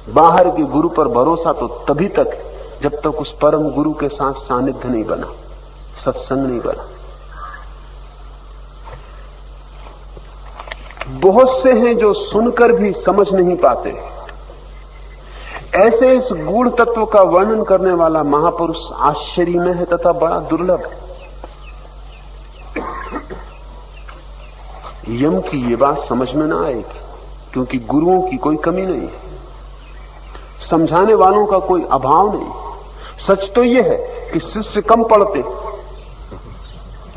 बाहर के गुरु पर भरोसा तो तभी तक है जब तक उस परम गुरु के साथ सानिध्य नहीं बना, सत्संग नहीं बना। बहुत से हैं जो सुनकर भी समझ नहीं पाते। ऐसे इस गूढ़ तत्व का वर्णन करने वाला महापुरुष आश्चर्य में है तथा बड़ा दुर्लभ है। यम की ये बात समझ में ना आएगी, क्योंकि गुरुओं की कोई कमी नहीं है, समझाने वालों का कोई अभाव नहीं। सच तो यह है कि शिष्य कम पढ़ते,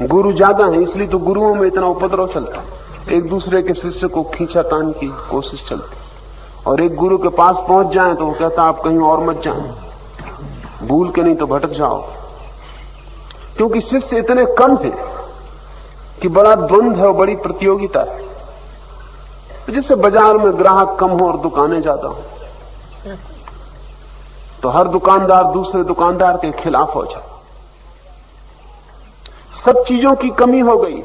गुरु ज्यादा है, इसलिए तो गुरुओं में इतना उपद्रव चलता है। एक दूसरे के शिष्य को खींचातान की कोशिश चलती, और एक गुरु के पास पहुंच जाए तो वो कहता आप कहीं और मत जाए, भूल के नहीं तो भटक जाओ। क्योंकि शिष्य इतने कम है कि बड़ा द्वंद्व है और बड़ी प्रतियोगिता है। जैसे बाजार में ग्राहक कम हो और दुकानें ज्यादा हो, तो हर दुकानदार दूसरे दुकानदार के खिलाफ हो जाए। सब चीजों की कमी हो गई,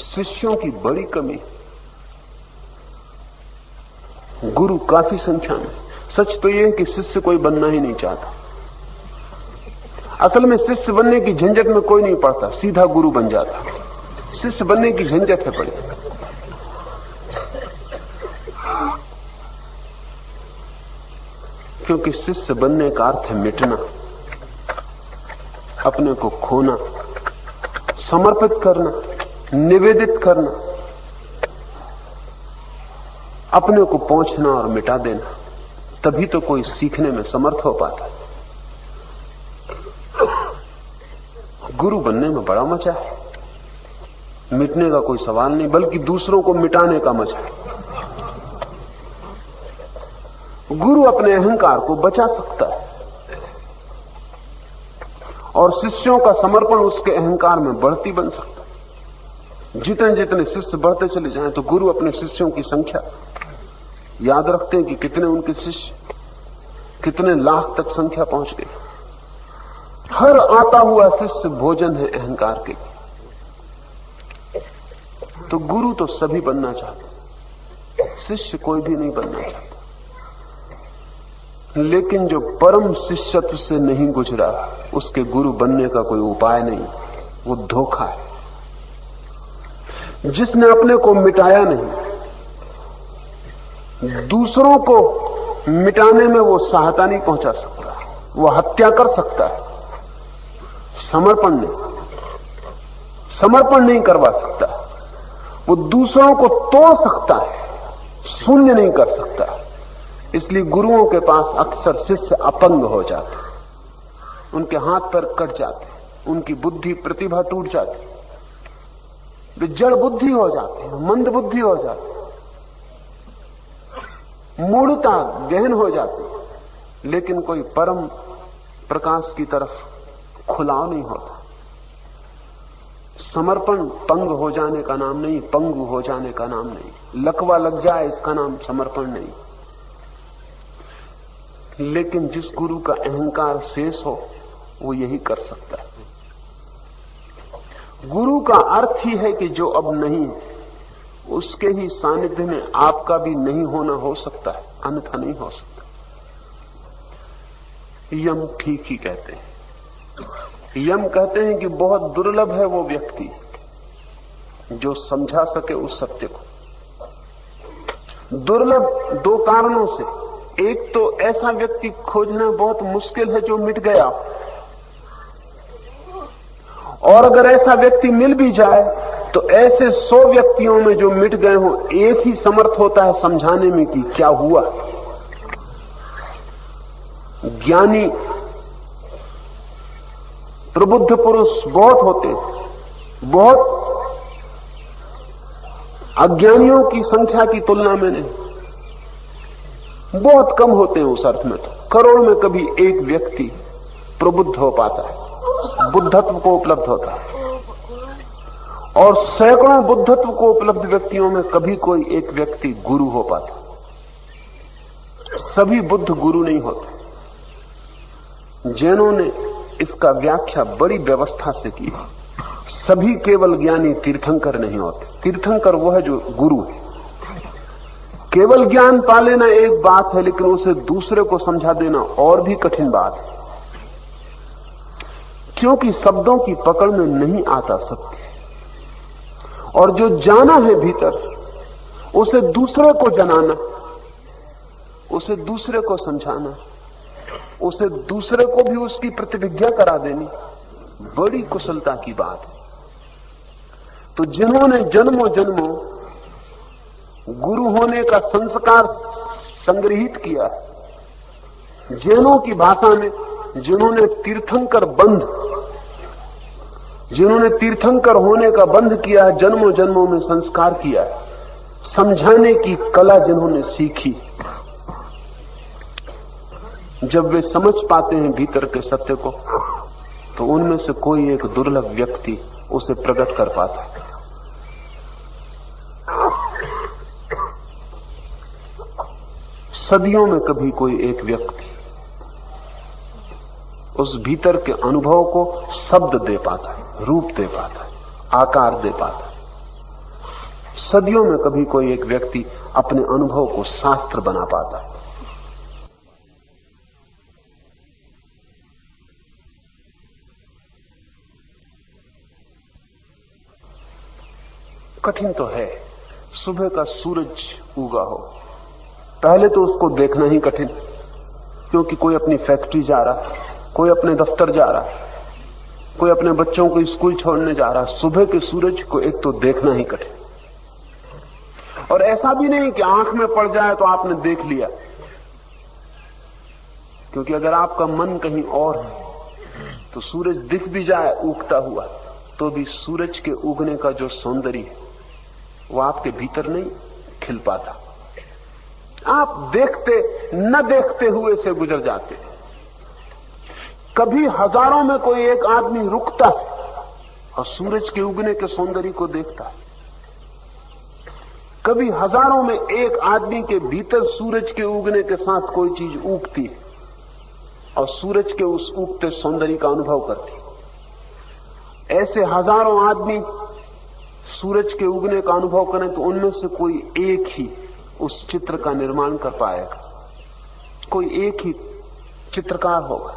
शिष्यों की बड़ी कमी। गुरु काफी संख्या में। सच तो यह है कि शिष्य कोई बनना ही नहीं चाहता। असल में शिष्य बनने की झंझट में कोई नहीं पड़ता, सीधा गुरु बन जाता। शिष्य बनने की झंझट है बड़ी। क्योंकि शिष्य बनने का अर्थ है मिटना, अपने को खोना, समर्पित करना, निवेदित करना, अपने को पहुंचना और मिटा देना। तभी तो कोई सीखने में समर्थ हो पाता। गुरु बनने में बड़ा मजा है, मिटने का कोई सवाल नहीं, बल्कि दूसरों को मिटाने का मजा है। गुरु अपने अहंकार को बचा सकता है और शिष्यों का समर्पण उसके अहंकार में बढ़ती बन सकता है। जितने जितने शिष्य बढ़ते चले जाएं तो गुरु अपने शिष्यों की संख्या याद रखते हैं कि कितने उनके शिष्य, कितने लाख तक संख्या पहुंच गई। हर आता हुआ शिष्य भोजन है अहंकार के। तो गुरु तो सभी बनना चाहते, शिष्य कोई भी नहीं बनना चाहता। लेकिन जो परम शिष्यत्व से नहीं गुजरा, उसके गुरु बनने का कोई उपाय नहीं, वो धोखा है। जिसने अपने को मिटाया नहीं, दूसरों को मिटाने में वो सहायता नहीं पहुंचा सकता, वो हत्या कर सकता है, समर्पण नहीं करवा सकता। वो दूसरों को तोड़ सकता है, शून्य नहीं कर सकता। इसलिए गुरुओं के पास अक्सर शिष्य अपंग हो जाते, उनके हाथ पैर कट जाते, उनकी बुद्धि प्रतिभा टूट जाती, वे जड़ बुद्धि हो जाते हैं, मंद बुद्धि हो जाती, मूढ़ता गहन हो जाती। लेकिन कोई परम प्रकाश की तरफ खुलाव नहीं होता। समर्पण पंग हो जाने का नाम नहीं, पंगु हो जाने का नाम नहीं, लकवा लग जाए इसका नाम समर्पण नहीं। लेकिन जिस गुरु का अहंकार शेष हो, वो यही कर सकता है। गुरु का अर्थ ही है कि जो अब नहीं है, उसके ही सानिध्य में आपका भी नहीं होना हो सकता है, अन्यथा नहीं हो सकता। यम ठीक ही कहते हैं। यम कहते हैं कि बहुत दुर्लभ है वो व्यक्ति जो समझा सके उस सत्य को। दुर्लभ दो कारणों से। एक तो ऐसा व्यक्ति खोजना बहुत मुश्किल है जो मिट गया, और अगर ऐसा व्यक्ति मिल भी जाए तो ऐसे 100 व्यक्तियों में जो मिट गए हो, एक ही समर्थ होता है समझाने में कि क्या हुआ। ज्ञानी प्रबुद्ध पुरुष बहुत होते हैं, बहुत अज्ञानियों की संख्या की तुलना में नहीं, बहुत कम होते हैं उस अर्थ में। तो करोड़ में कभी एक व्यक्ति प्रबुद्ध हो पाता है, बुद्धत्व को उपलब्ध होता है, और सैकड़ों बुद्धत्व को उपलब्ध व्यक्तियों में कभी कोई एक व्यक्ति गुरु हो पाता। सभी बुद्ध गुरु नहीं होते। जैनों ने इसका व्याख्या बड़ी व्यवस्था से की है। सभी केवल ज्ञानी तीर्थंकर नहीं होते। तीर्थंकर वो है जो गुरु है। केवल ज्ञान पा लेना एक बात है, लेकिन उसे दूसरे को समझा देना और भी कठिन बात है, क्योंकि शब्दों की पकड़ में नहीं आता सत्य। और जो जाना है भीतर, उसे दूसरे को जनाना, उसे दूसरे को समझाना, उसे दूसरे को भी उसकी प्रतिविज्ञा करा देनी बड़ी कुशलता की बात है। तो जिन्होंने जन्मों जन्मों गुरु होने का संस्कार संग्रहित किया, जैनों की भाषा में जिन्होंने तीर्थंकर बंध, जिन्होंने तीर्थंकर होने का बंध किया है, जन्मों जन्मों में संस्कार किया है, समझाने की कला जिन्होंने सीखी, जब वे समझ पाते हैं भीतर के सत्य को, तो उनमें से कोई एक दुर्लभ व्यक्ति उसे प्रकट कर पाता है। सदियों में कभी कोई एक व्यक्ति उस भीतर के अनुभव को शब्द दे पाता है, रूप दे पाता है, आकार दे पाता है। सदियों में कभी कोई एक व्यक्ति अपने अनुभव को शास्त्र बना पाता है। कठिन तो है। सुबह का सूरज उगा हो, पहले तो उसको देखना ही कठिन, क्योंकि कोई अपनी फैक्ट्री जा रहा, कोई अपने दफ्तर जा रहा, कोई अपने बच्चों को स्कूल छोड़ने जा रहा। सुबह के सूरज को एक तो देखना ही कठिन। और ऐसा भी नहीं कि आंख में पड़ जाए तो आपने देख लिया, क्योंकि अगर आपका मन कहीं और है तो सूरज दिख भी जाए उगता हुआ तो भी सूरज के उगने का जो सौंदर्य है वो आपके भीतर नहीं खिल पाता। आप देखते न देखते हुए से गुजर जाते। कभी हजारों में कोई एक आदमी रुकता है और सूरज के उगने के सौंदर्य को देखता है। कभी हजारों में एक आदमी के भीतर सूरज के उगने के साथ कोई चीज उगती है और सूरज के उस उगते सौंदर्य का अनुभव करती। ऐसे हजारों आदमी सूरज के उगने का अनुभव करें तो उनमें से कोई एक ही उस चित्र का निर्माण कर पाएगा। कोई एक ही चित्रकार होगा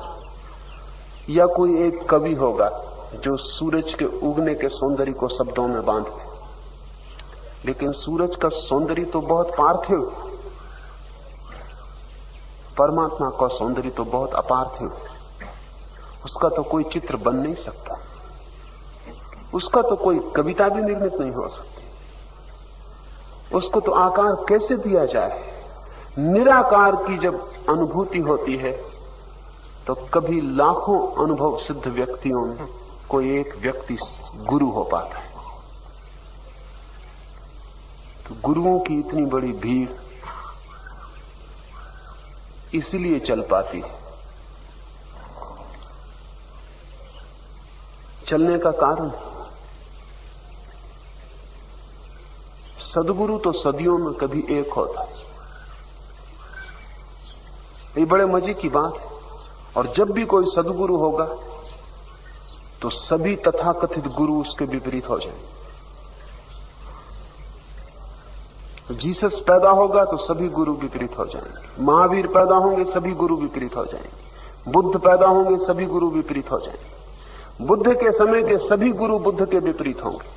या कोई एक कवि होगा जो सूरज के उगने के सौंदर्य को शब्दों में बांध दे। लेकिन सूरज का सौंदर्य तो बहुत पार्थिव, परमात्मा का सौंदर्य तो बहुत अपार्थिव। उसका तो कोई चित्र बन नहीं सकता, उसका तो कोई कविता भी निर्मित नहीं हो सकती। उसको तो आकार कैसे दिया जाए। निराकार की जब अनुभूति होती है तो कभी लाखों अनुभव सिद्ध व्यक्तियों में कोई एक व्यक्ति गुरु हो पाता है। तो गुरुओं की इतनी बड़ी भीड़ इसलिए चल पाती है। चलने का कारण सदगुरु तो सदियों में कभी एक होता है। ये बड़े मजे की बात है। और जब भी कोई सदगुरु होगा तो सभी तथाकथित गुरु उसके विपरीत हो जाएंगे। जीसस पैदा होगा तो सभी गुरु विपरीत हो जाएंगे। महावीर पैदा होंगे सभी गुरु विपरीत हो जाएंगे। बुद्ध पैदा होंगे सभी गुरु विपरीत हो जाएंगे। बुद्ध के समय के सभी गुरु बुद्ध के विपरीत होंगे,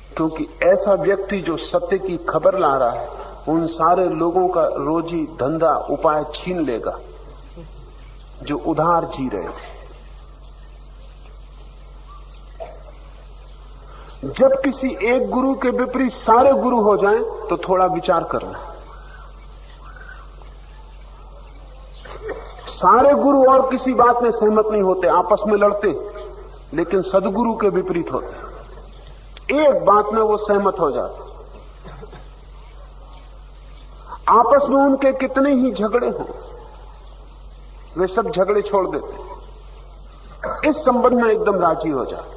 क्योंकि ऐसा व्यक्ति जो सत्य की खबर ला रहा है उन सारे लोगों का रोजी धंधा उपाय छीन लेगा जो उधार जी रहे थे। जब किसी एक गुरु के विपरीत सारे गुरु हो जाएं तो थोड़ा विचार करना। सारे गुरु और किसी बात में सहमत नहीं होते, आपस में लड़ते, लेकिन सदगुरु के विपरीत होते। एक बात में वो सहमत हो जाते। आपस में उनके कितने ही झगड़े हों, वे सब झगड़े छोड़ देते, इस संबंध में एकदम राजी हो जाते,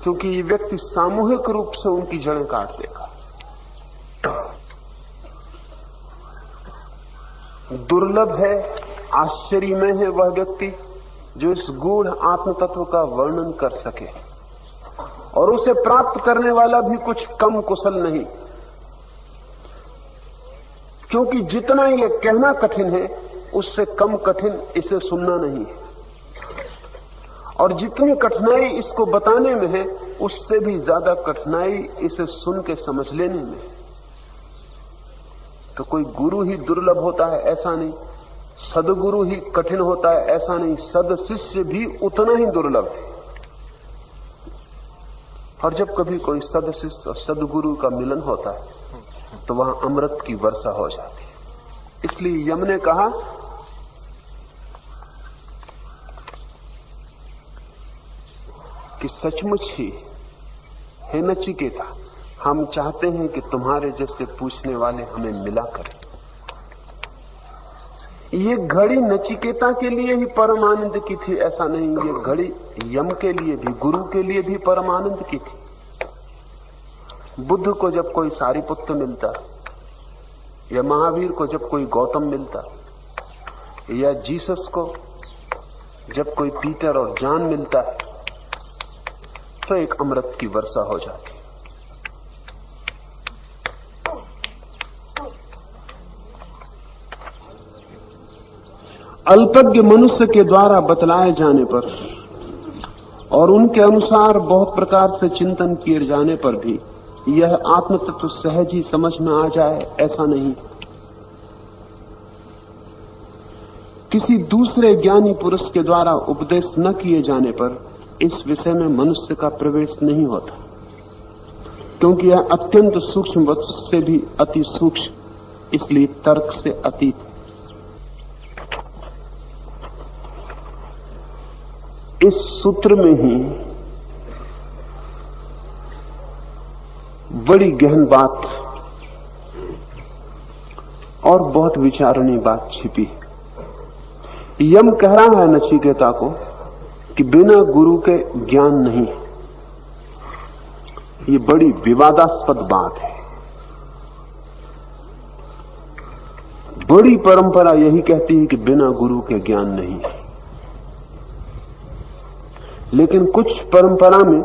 क्योंकि ये व्यक्ति सामूहिक रूप से उनकी जड़ें काट देगा। दुर्लभ है, आश्चर्य में है वह व्यक्ति जो इस गूढ़ आत्म तत्व का वर्णन कर सके, और उसे प्राप्त करने वाला भी कुछ कम कुशल नहीं, क्योंकि जितना ये कहना कठिन है उससे कम कठिन इसे सुनना नहीं है, और जितनी कठिनाई इसको बताने में है उससे भी ज्यादा कठिनाई इसे सुन के समझ लेने में। तो कोई गुरु ही दुर्लभ होता है ऐसा नहीं, सदगुरु ही कठिन होता है ऐसा नहीं, सद शिष्य भी उतना ही दुर्लभ है। और जब कभी कोई सद शिष्य और सदगुरु का मिलन होता है तो वहां अमृत की वर्षा हो जाती है। इसलिए यम ने कहा कि सचमुच ही हे नचिकेता, हम चाहते हैं कि तुम्हारे जैसे पूछने वाले हमें मिला करें। ये घड़ी नचिकेता के लिए ही परम आनंद की थी ऐसा नहीं, ये घड़ी यम के लिए भी, गुरु के लिए भी परम आनंद की थी। बुद्ध को जब कोई सारिपुत्र मिलता, या महावीर को जब कोई गौतम मिलता, या जीसस को जब कोई पीटर और जॉन मिलता है तो एक अमृत की वर्षा हो जाती। अल्पज्ञ मनुष्य के द्वारा बतलाए जाने पर और उनके अनुसार बहुत प्रकार से चिंतन किए जाने पर भी यह आत्म तत्व सहज ही समझ में आ जाए, ऐसा नहीं। किसी दूसरे ज्ञानी पुरुष के द्वारा उपदेश न किए जाने पर इस विषय में मनुष्य का प्रवेश नहीं होता, क्योंकि यह अत्यंत सूक्ष्म वस्तु से भी अति सूक्ष्म, इसलिए तर्क से अतीत। इस सूत्र में ही बड़ी गहन बात और बहुत विचारणीय बात छिपी है। यम कह रहा है नचिकेता को कि बिना गुरु के ज्ञान नहीं। ये बड़ी विवादास्पद बात है। बड़ी परंपरा यही कहती है कि बिना गुरु के ज्ञान नहीं, लेकिन कुछ परंपरा में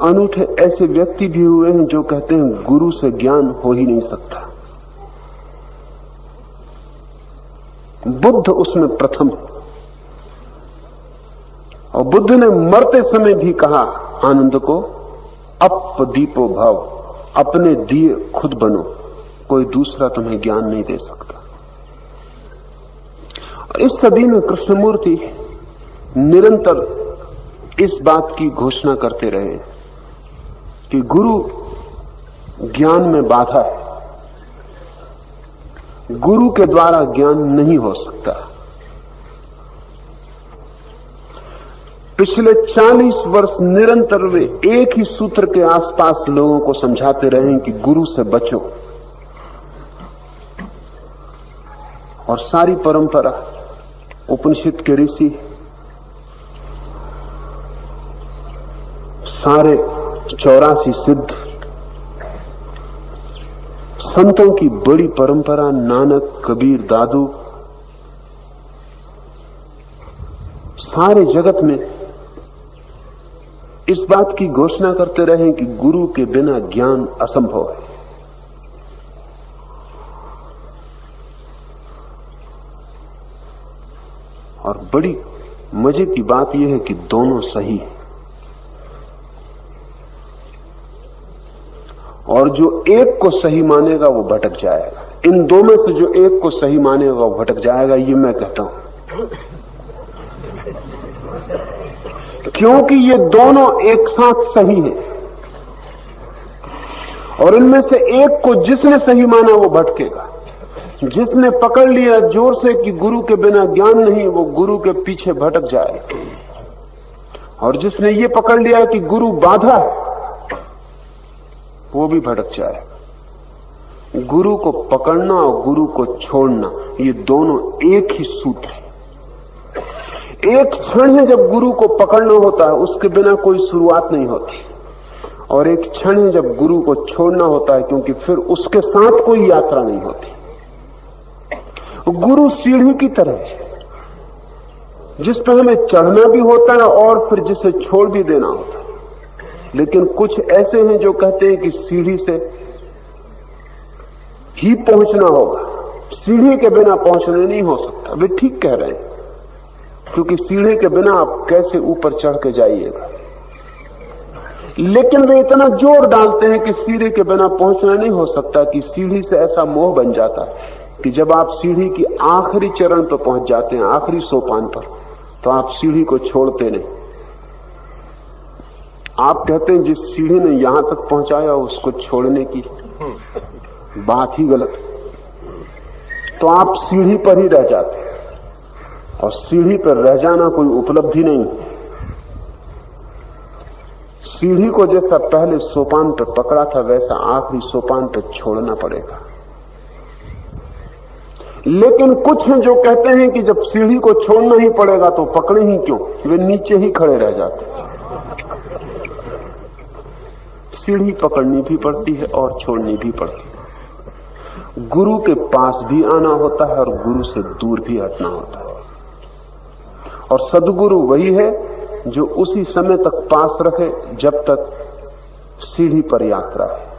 अनूठे ऐसे व्यक्ति भी हुए हैं जो कहते हैं गुरु से ज्ञान हो ही नहीं सकता। बुद्ध उसमें प्रथम, और बुद्ध ने मरते समय भी कहा आनंद को, अपदीपो भव, अपने दिए खुद बनो, कोई दूसरा तुम्हें ज्ञान नहीं दे सकता। इस सदी में कृष्णमूर्ति निरंतर इस बात की घोषणा करते रहे कि गुरु ज्ञान में बाधा है, गुरु के द्वारा ज्ञान नहीं हो सकता। पिछले 40 वर्ष निरंतर वे एक ही सूत्र के आसपास लोगों को समझाते रहे कि गुरु से बचो, और सारी परंपरा, उपनिषद के ऋषि, सारे 84 सिद्ध, संतों की बड़ी परंपरा, नानक, कबीर, दादू, सारे जगत में इस बात की घोषणा करते रहे कि गुरु के बिना ज्ञान असंभव है। और बड़ी मजे की बात यह है कि दोनों सही है, और जो एक को सही मानेगा वो भटक जाएगा। इन दो में से जो एक को सही मानेगा वो भटक जाएगा, ये मैं कहता हूं, क्योंकि ये दोनों एक साथ सही हैं, और इनमें से एक को जिसने सही माना वो भटकेगा। जिसने पकड़ लिया जोर से कि गुरु के बिना ज्ञान नहीं, वो गुरु के पीछे भटक जाएगा, और जिसने ये पकड़ लिया कि गुरु बाधा है, वो भी भटक जाएगा। गुरु को पकड़ना और गुरु को छोड़ना, ये दोनों एक ही सूत्र है। एक क्षण है जब गुरु को पकड़ना होता है, उसके बिना कोई शुरुआत नहीं होती, और एक क्षण है जब गुरु को छोड़ना होता है, क्योंकि फिर उसके साथ कोई यात्रा नहीं होती। गुरु सीढ़ी की तरह है जिस पर हमें चढ़ना भी होता है और फिर जिसे छोड़ भी देना होता है। लेकिन कुछ ऐसे हैं जो कहते हैं कि सीढ़ी से ही पहुंचना होगा, सीढ़ी के बिना पहुंचना नहीं हो सकता। वे ठीक कह रहे हैं, क्योंकि सीढ़ी के बिना आप कैसे ऊपर चढ़ के जाइएगा। लेकिन वे इतना जोर डालते हैं कि सीढ़ी के बिना पहुंचना नहीं हो सकता, कि सीढ़ी से ऐसा मोह बन जाता है कि जब आप सीढ़ी की आखिरी चरण पर पहुंच जाते हैं, आखिरी सोपान पर, तो आप सीढ़ी को छोड़ते नहीं। आप कहते हैं जिस सीढ़ी ने यहां तक पहुंचाया उसको छोड़ने की बात ही गलत, तो आप सीढ़ी पर ही रह जाते हैं, और सीढ़ी पर रह जाना कोई उपलब्धि नहीं। सीढ़ी को जैसा पहले सोपान पर पकड़ा था, वैसा आखिरी सोपान पर छोड़ना पड़ेगा। लेकिन कुछ हैं जो कहते हैं कि जब सीढ़ी को छोड़ना ही पड़ेगा तो पकड़े ही क्यों, वे नीचे ही खड़े रह जाते हैं। सीढ़ी पकड़नी भी पड़ती है और छोड़नी भी पड़ती है। गुरु के पास भी आना होता है और गुरु से दूर भी हटना होता है, और सद्गुरु वही है जो उसी समय तक पास रखे जब तक सीढ़ी पर यात्रा है,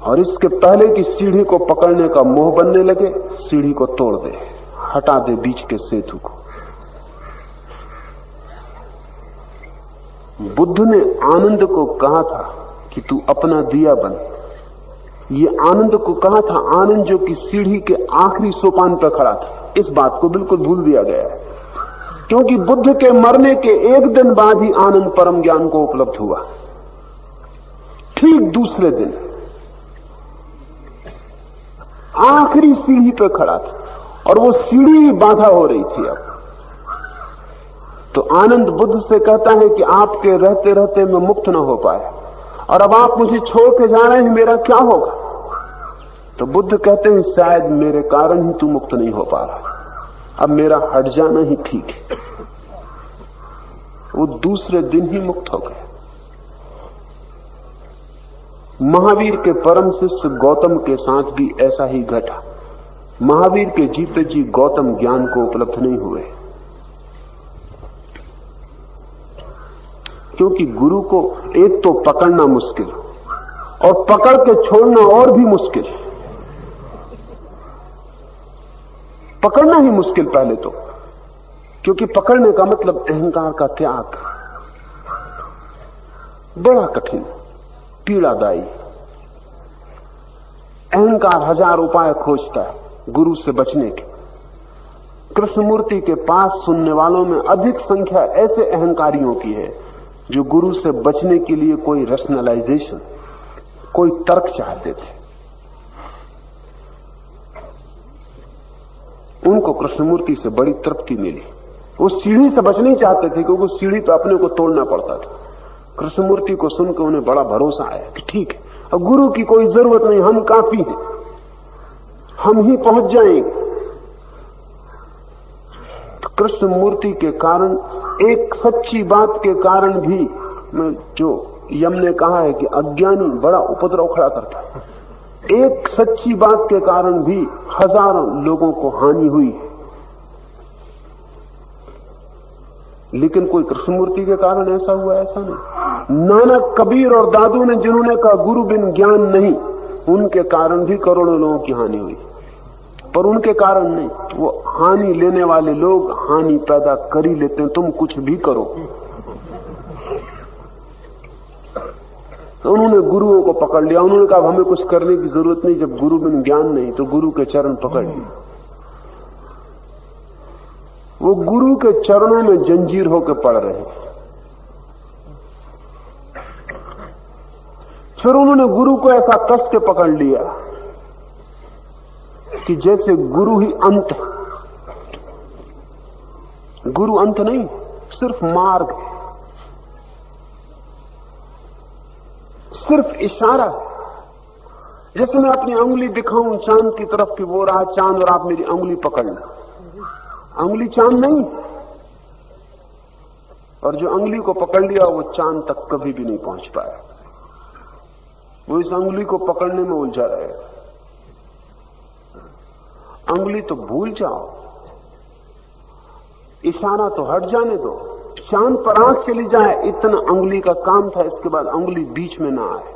और इसके पहले कि सीढ़ी को पकड़ने का मोह बनने लगे, सीढ़ी को तोड़ दे, हटा दे बीच के सेतु को। बुद्ध ने आनंद को कहा था कि तू अपना दिया बन। ये आनंद को कहा था, आनंद जो कि सीढ़ी के आखिरी सोपान पर खड़ा था। इस बात को बिल्कुल भूल दिया गया है, क्योंकि बुद्ध के मरने के एक दिन बाद ही आनंद परम ज्ञान को उपलब्ध हुआ। ठीक दूसरे दिन आखिरी सीढ़ी पर खड़ा था और वो सीढ़ी ही बाधा हो रही थी। अब तो आनंद बुद्ध से कहता है कि आपके रहते रहते मैं मुक्त न हो पाया और अब आप मुझे छोड़ के जा रहे हैं, मेरा क्या होगा? तो बुद्ध कहते हैं शायद मेरे कारण ही तू मुक्त नहीं हो पा रहा, अब मेरा हट जाना ही ठीक है। वो दूसरे दिन ही मुक्त हो गए। महावीर के परम शिष्य गौतम के साथ भी ऐसा ही घटा। महावीर के जीते जी गौतम ज्ञान को उपलब्ध नहीं हुए, क्योंकि गुरु को एक तो पकड़ना मुश्किल और पकड़ के छोड़ना और भी मुश्किल। पकड़ना ही मुश्किल पहले तो, क्योंकि पकड़ने का मतलब अहंकार का त्याग, बड़ा कठिन, पीड़ादायी। अहंकार हजार उपाय खोजता है गुरु से बचने के। कृष्णमूर्ति के पास सुनने वालों में अधिक संख्या ऐसे अहंकारियों की है जो गुरु से बचने के लिए कोई रैशनलाइजेशन, कोई तर्क चाहते थे। उनको कृष्णमूर्ति से बड़ी तृप्ति मिली। वो सीढ़ी से बचना ही चाहते थे, क्योंकि सीढ़ी पे अपने को तोड़ना पड़ता था। कृष्णमूर्ति को सुनकर उन्हें बड़ा भरोसा आया कि ठीक है, अब गुरु की कोई जरूरत नहीं, हम काफी हैं, हम ही पहुंच जाएंगे। तो कृष्णमूर्ति के कारण, एक सच्ची बात के कारण भी, जो यम ने कहा है कि अज्ञानी बड़ा उपद्रव खड़ा करता है, एक सच्ची बात के कारण भी हजारों लोगों को हानि हुई। लेकिन कोई कृष्णमूर्ति के कारण ऐसा हुआ, ऐसा नहीं। नानक, कबीर और दादू ने जिन्होंने कहा गुरु बिन ज्ञान नहीं, उनके कारण भी करोड़ों लोगों की हानि हुई, पर उनके कारण नहीं। वो हानि लेने वाले लोग हानि पैदा कर ही लेते हैं, तुम कुछ भी करो। तो उन्होंने गुरुओं को पकड़ लिया। उन्होंने कहा हमें कुछ करने की जरूरत नहीं, जब गुरु बिन ज्ञान नहीं तो गुरु के चरण पकड़ लिए। वो गुरु के चरणों में जंजीर होकर पड़ रहे। फिर उन्होंने गुरु को ऐसा कस के पकड़ लिया कि जैसे गुरु ही अंत है। गुरु अंत नहीं, सिर्फ मार्ग है, सिर्फ इशारा है। जैसे मैं अपनी उंगली दिखाऊं चांद की तरफ कि वो रहा चांद और आप मेरी उंगली पकड़ना, उंगली चांद नहीं, और जो उंगली को पकड़ लिया वो चांद तक कभी भी नहीं पहुंच पाया। वो इस उंगली को पकड़ने में उलझा रहेगा। उंगली तो भूल जाओ, इशारा तो हट जाने दो, चांद पर आंख चली जाए, इतना उंगली का काम था। इसके बाद उंगली बीच में ना आए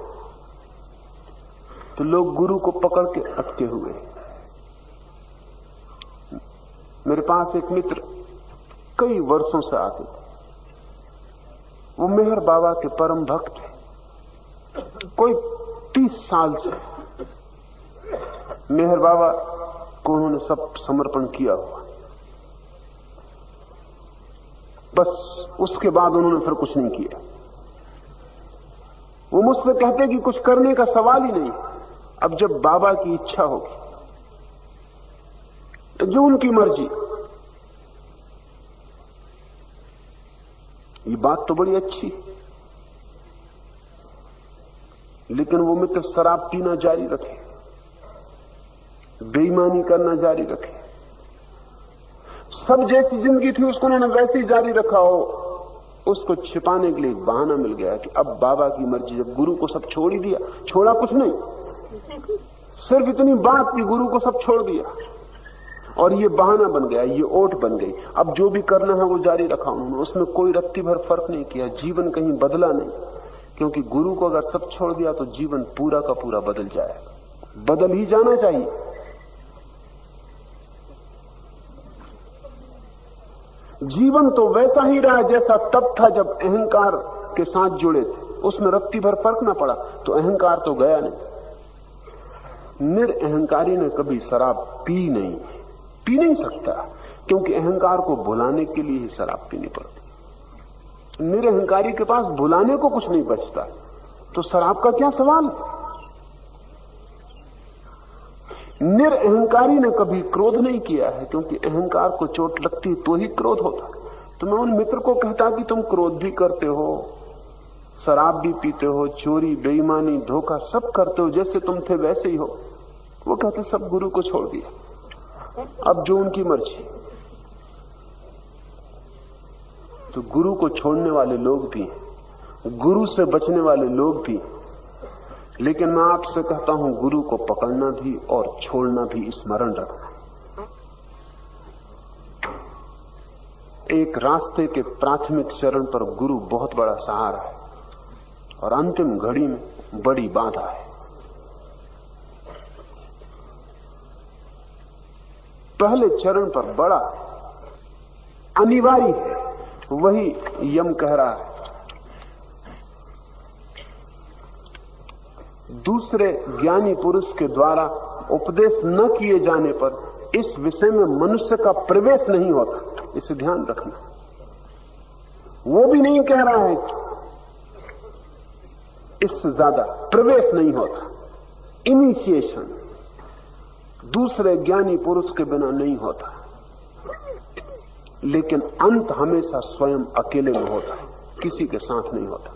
तो लोग गुरु को पकड़ के अटके हुए। मेरे पास एक मित्र कई वर्षों से आते थे। वो मेहर बाबा के परम भक्त थे। कोई 30 साल से मेहर बाबा को उन्होंने सब समर्पण किया हुआ। बस उसके बाद उन्होंने फिर कुछ नहीं किया। वो मुझसे कहते कि कुछ करने का सवाल ही नहीं, अब जब बाबा की इच्छा होगी, जो उनकी मर्जी। ये बात तो बड़ी अच्छी, लेकिन वो मित्र शराब पीना जारी रखे, बेईमानी करना जारी रखे, सब जैसी जिंदगी थी उसको उन्होंने वैसे ही जारी रखा हो। उसको छिपाने के लिए एक बहाना मिल गया कि अब बाबा की मर्जी। जब गुरु को सब छोड़ ही दिया, छोड़ा कुछ नहीं, सिर्फ इतनी बात कि गुरु को सब छोड़ दिया, और ये बहाना बन गया, ये ओट बन गई। अब जो भी करना है वो जारी रखा उन्होंने, उसमें कोई रत्ती भर फर्क नहीं किया, जीवन कहीं बदला नहीं। क्योंकि गुरु को अगर सब छोड़ दिया तो जीवन पूरा का पूरा बदल जाएगा, बदल ही जाना चाहिए। जीवन तो वैसा ही रहा जैसा तब था जब अहंकार के साथ जुड़े थे, उसमें रत्ती भर फर्क ना पड़ा तो अहंकार तो गया नहीं। निरअहंकारी ने कभी शराब पी नहीं सकता, क्योंकि अहंकार को भुलाने के लिए ही शराब पीनी पड़ती। निरअहंकारी के पास भुलाने को कुछ नहीं बचता, तो शराब का क्या सवाल। निरअहंकारी ने कभी क्रोध नहीं किया है, क्योंकि अहंकार को चोट लगती तो ही क्रोध होता। तो मैं उन मित्र को कहता कि तुम क्रोध भी करते हो, शराब भी पीते हो, चोरी, बेईमानी, धोखा सब करते हो, जैसे तुम थे वैसे ही हो। वो कहते सब गुरु को छोड़ दिया, अब जो उनकी मर्जी। तो गुरु को छोड़ने वाले लोग भी, गुरु से बचने वाले लोग भी, लेकिन मैं आपसे कहता हूं गुरु को पकड़ना भी और छोड़ना भी स्मरण रखना। एक रास्ते के प्राथमिक चरण पर गुरु बहुत बड़ा सहारा है और अंतिम घड़ी में बड़ी बाधा है। पहले चरण पर बड़ा अनिवार्य है, वही यम कह रहा है। दूसरे ज्ञानी पुरुष के द्वारा उपदेश न किए जाने पर इस विषय में मनुष्य का प्रवेश नहीं होता, इसे ध्यान रखना। वो भी नहीं कह रहा है, इससे ज्यादा प्रवेश नहीं होता। इनिशिएशन दूसरे ज्ञानी पुरुष के बिना नहीं होता, लेकिन अंत हमेशा स्वयं अकेले में होता है, किसी के साथ नहीं होता।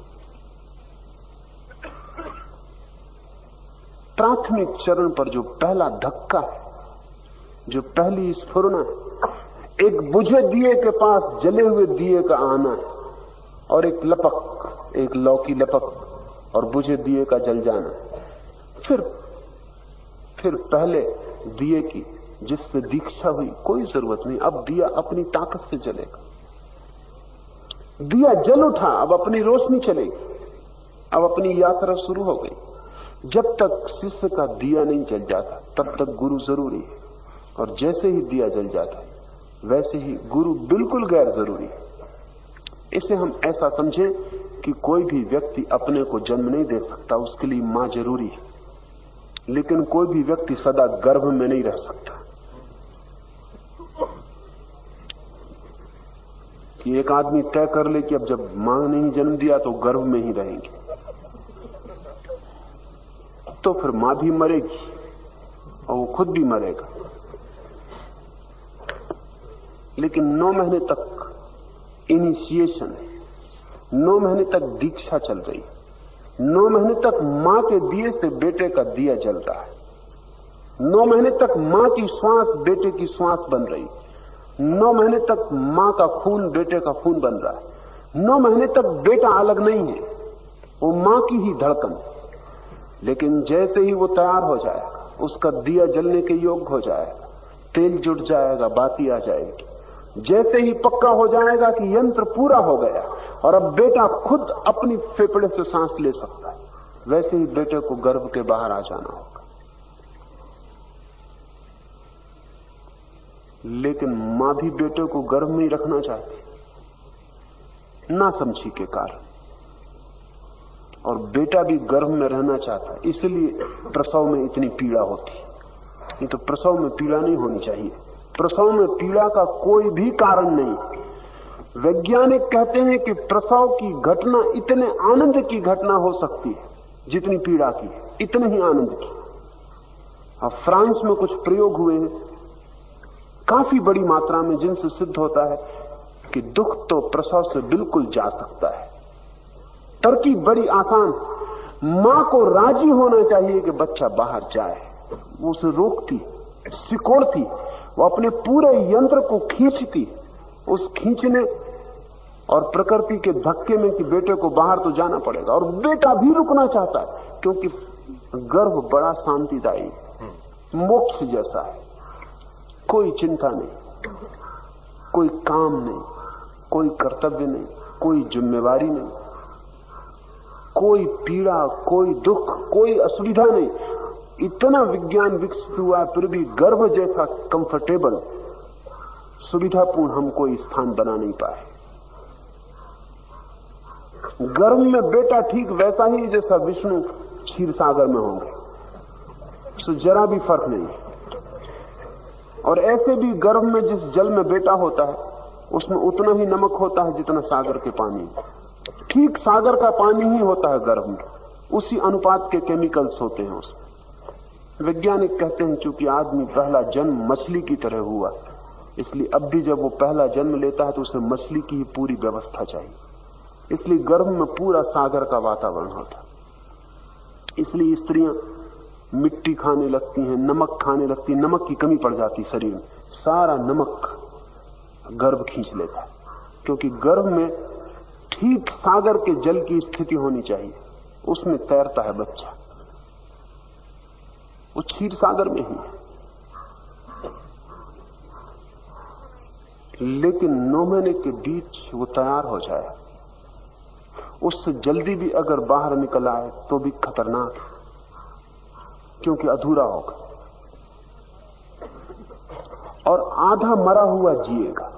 प्राथमिक चरण पर जो पहला धक्का है, जो पहली स्फुरना है, एक बुझे दिए के पास जले हुए दिए का आना है और एक लपक, एक लौकी लपक और बुझे दिए का जल जाना। फिर पहले दिए की जिससे दीक्षा हुई कोई जरूरत नहीं, अब दिया अपनी ताकत से जलेगा। दिया जल उठा, अब अपनी रोशनी चलेगी, अब अपनी यात्रा शुरू हो गई। जब तक शिष्य का दिया नहीं जल जाता तब तक गुरु जरूरी है, और जैसे ही दिया जल जाता है वैसे ही गुरु बिल्कुल गैर जरूरी है। इसे हम ऐसा समझें कि कोई भी व्यक्ति अपने को जन्म नहीं दे सकता, उसके लिए मां जरूरी है, लेकिन कोई भी व्यक्ति सदा गर्भ में नहीं रह सकता। कि एक आदमी तय कर ले कि अब जब मां ने ही जन्म दिया तो गर्भ में ही रहेंगे, तो फिर मां भी मरेगी और वो खुद भी मरेगा। लेकिन 9 महीने तक इनिशिएशन है, 9 महीने तक दीक्षा चल रही, 9 महीने तक मां के दिए से बेटे का दिया जल रहा है, 9 महीने तक मां की श्वास बेटे की श्वास बन रही, 9 महीने तक मां का खून बेटे का खून बन रहा है, 9 महीने तक बेटा अलग नहीं है, वो मां की ही धड़कन। लेकिन जैसे ही वो तैयार हो जाएगा, उसका दिया जलने के योग्य हो जाएगा, तेल जुट जाएगा, बाती आ जाएगी, जैसे ही पक्का हो जाएगा कि यंत्र पूरा हो गया और अब बेटा खुद अपनी फेफड़े से सांस ले सकता है, वैसे ही बेटे को गर्भ के बाहर आ जाना होगा। लेकिन मां भी बेटे को गर्भ में ही रखना चाहती, ना समझी के कारण, और बेटा भी गर्भ में रहना चाहता है, इसलिए प्रसव में इतनी पीड़ा होती। नहीं तो प्रसव में पीड़ा नहीं होनी चाहिए, प्रसव में पीड़ा का कोई भी कारण नहीं। वैज्ञानिक कहते हैं कि प्रसव की घटना इतने आनंद की घटना हो सकती है जितनी पीड़ा की, इतने ही आनंद की। अब फ्रांस में कुछ प्रयोग हुए हैं काफी बड़ी मात्रा में, जिनसे सिद्ध होता है कि दुख तो प्रसव से बिल्कुल जा सकता है। तरकीब बड़ी आसान, मां को राजी होना चाहिए कि बच्चा बाहर जाए, वो उसे रोकती, सिकोड़ती, वो अपने पूरे यंत्र को खींचती, उस खींचने और प्रकृति के धक्के में कि बेटे को बाहर तो जाना पड़ेगा, और बेटा भी रुकना चाहता है, क्योंकि गर्भ बड़ा शांतिदायी, मोक्ष जैसा है। कोई चिंता नहीं, कोई काम नहीं, कोई कर्तव्य नहीं, कोई जिम्मेवारी नहीं, कोई पीड़ा, कोई दुख, कोई असुविधा नहीं। इतना विज्ञान विकसित हुआ फिर भी गर्भ जैसा कंफर्टेबल, सुविधापूर्ण हम कोई स्थान बना नहीं पाए। गर्भ में बेटा ठीक वैसा ही जैसा विष्णु क्षीर सागर में होंगे, उससे जरा भी फर्क नहीं है। और ऐसे भी गर्भ में जिस जल में बेटा होता है उसमें उतना ही नमक होता है जितना सागर के पानी। ठीक सागर का पानी ही होता है गर्भ में, उसी अनुपात के केमिकल्स होते हैं उसमें। वैज्ञानिक कहते हैं चूंकि आदमी पहला जन्म मछली की तरह हुआ, इसलिए अब भी जब वो पहला जन्म लेता है तो उसे मछली की ही पूरी व्यवस्था चाहिए। इसलिए गर्भ में पूरा सागर का वातावरण होता है। इसलिए स्त्रियां मिट्टी खाने लगती हैं, नमक खाने लगती, नमक की कमी पड़ जाती शरीर में, सारा नमक गर्भ खींच लेता है, क्योंकि गर्भ में ठीक सागर के जल की स्थिति होनी चाहिए, उसमें तैरता है बच्चा, वो क्षीर सागर में ही है। लेकिन 9 महीने के बीच वो तैयार हो जाए, उससे जल्दी भी अगर बाहर निकल आए तो भी खतरनाक है, क्योंकि अधूरा होगा और आधा मरा हुआ जिएगा।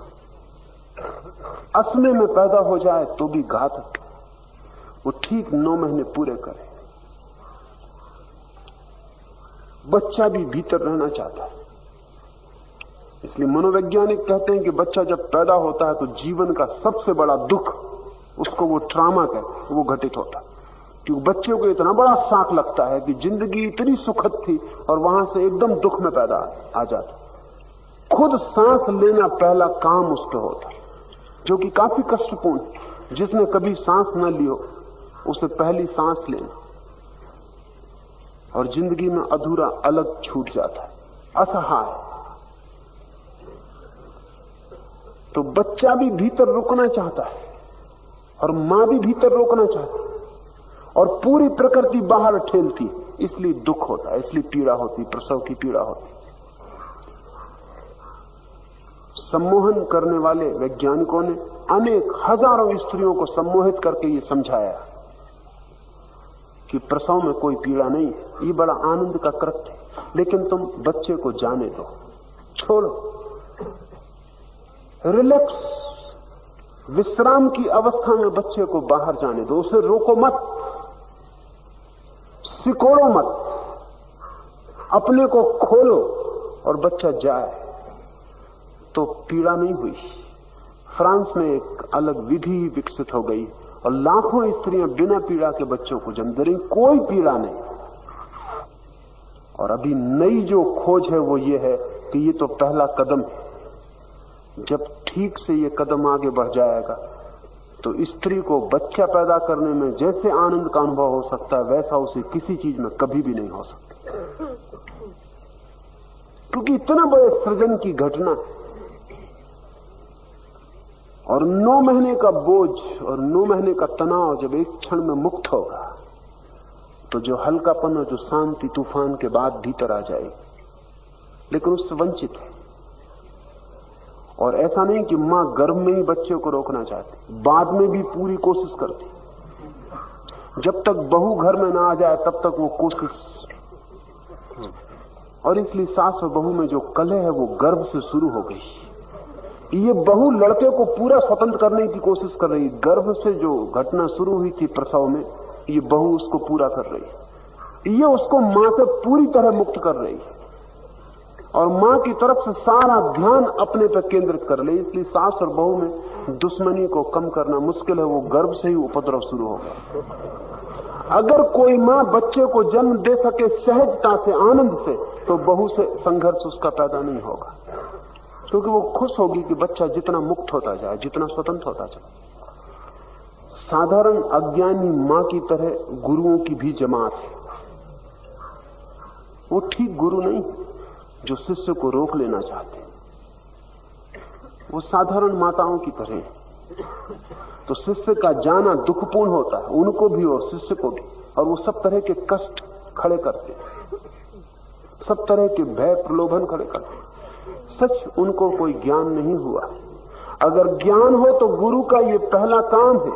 असमय में पैदा हो जाए तो भी घातक। वो ठीक 9 महीने पूरे करे। बच्चा भी भीतर रहना चाहता है, इसलिए मनोवैज्ञानिक कहते हैं कि बच्चा जब पैदा होता है तो जीवन का सबसे बड़ा दुख, उसको वो ट्रामा कहते हैं, वो घटित होता है। क्योंकि बच्चे को इतना बड़ा शॉक लगता है कि जिंदगी इतनी सुखद थी और वहां से एकदम दुख में पैदा आ जाता। खुद सांस लेना पहला काम उसके होता है, जो कि काफी कष्टपूर्ण। जिसने कभी सांस न ली हो उसे पहली सांस लेना, और जिंदगी में अधूरा अलग छूट जाता है, असहाय। तो बच्चा भी भीतर रुकना चाहता है और मां भी भीतर रोकना चाहती है, और पूरी प्रकृति बाहर ठेलती, इसलिए दुख होता है, इसलिए पीड़ा होती, प्रसव की पीड़ा होती। सम्मोहन करने वाले वैज्ञानिकों ने अनेक हजारों स्त्रियों को सम्मोहित करके ये समझाया कि प्रसव में कोई पीड़ा नहीं है, ये बड़ा आनंद का कृत्य है, लेकिन तुम बच्चे को जाने दो, छोड़ो, रिलैक्स, विश्राम की अवस्था में बच्चे को बाहर जाने दो, उसे रोको मत, सिकोड़ो मत, अपने को खोलो और बच्चा जाए तो पीड़ा नहीं हुई। फ्रांस में एक अलग विधि विकसित हो गई और लाखों स्त्रियां बिना पीड़ा के बच्चों को जन्म दे रही, कोई पीड़ा नहीं। और अभी नई जो खोज है वो ये है कि ये तो पहला कदम है। जब ठीक से ये कदम आगे बढ़ जाएगा तो स्त्री को बच्चा पैदा करने में जैसे आनंद का अनुभव हो सकता है, वैसा उसे किसी चीज में कभी भी नहीं हो सकता, क्योंकि इतना बड़े सृजन की घटना है। और 9 महीने का बोझ और 9 महीने का तनाव जब एक क्षण में मुक्त होगा तो जो हल्कापन और जो शांति तूफान के बाद भीतर आ जाएगी, लेकिन उससे वंचित है। और ऐसा नहीं कि मां गर्भ में ही बच्चे को रोकना चाहती, बाद में भी पूरी कोशिश करती। जब तक बहू घर में ना आ जाए तब तक वो कोशिश। और इसलिए सास और बहू में जो कलह है वो गर्भ से शुरू हो गई। ये बहू लड़के को पूरा स्वतंत्र करने की कोशिश कर रही, गर्भ से जो घटना शुरू हुई थी प्रसव में, ये बहू उसको पूरा कर रही, ये उसको मां से पूरी तरह मुक्त कर रही है और मां की तरफ से सारा ध्यान अपने पर केंद्रित कर ले। इसलिए सास और बहू में दुश्मनी को कम करना मुश्किल है, वो गर्भ से ही उपद्रव शुरू होगा। अगर कोई मां बच्चे को जन्म दे सके सहजता से, आनंद से, तो बहू से संघर्ष उसका पैदा नहीं होगा, क्योंकि वो खुश होगी कि बच्चा जितना मुक्त होता जाए, जितना स्वतंत्र होता जाए। साधारण अज्ञानी मां की तरह गुरुओं की भी जमात है, वो ठीक गुरु नहीं जो शिष्य को रोक लेना चाहते, वो साधारण माताओं की तरह है। तो शिष्य का जाना दुखपूर्ण होता है, उनको भी और शिष्य को भी, और वो सब तरह के कष्ट खड़े करते, सब तरह के भय प्रलोभन खड़े करते। सच उनको कोई ज्ञान नहीं हुआ। अगर ज्ञान हो तो गुरु का ये पहला काम है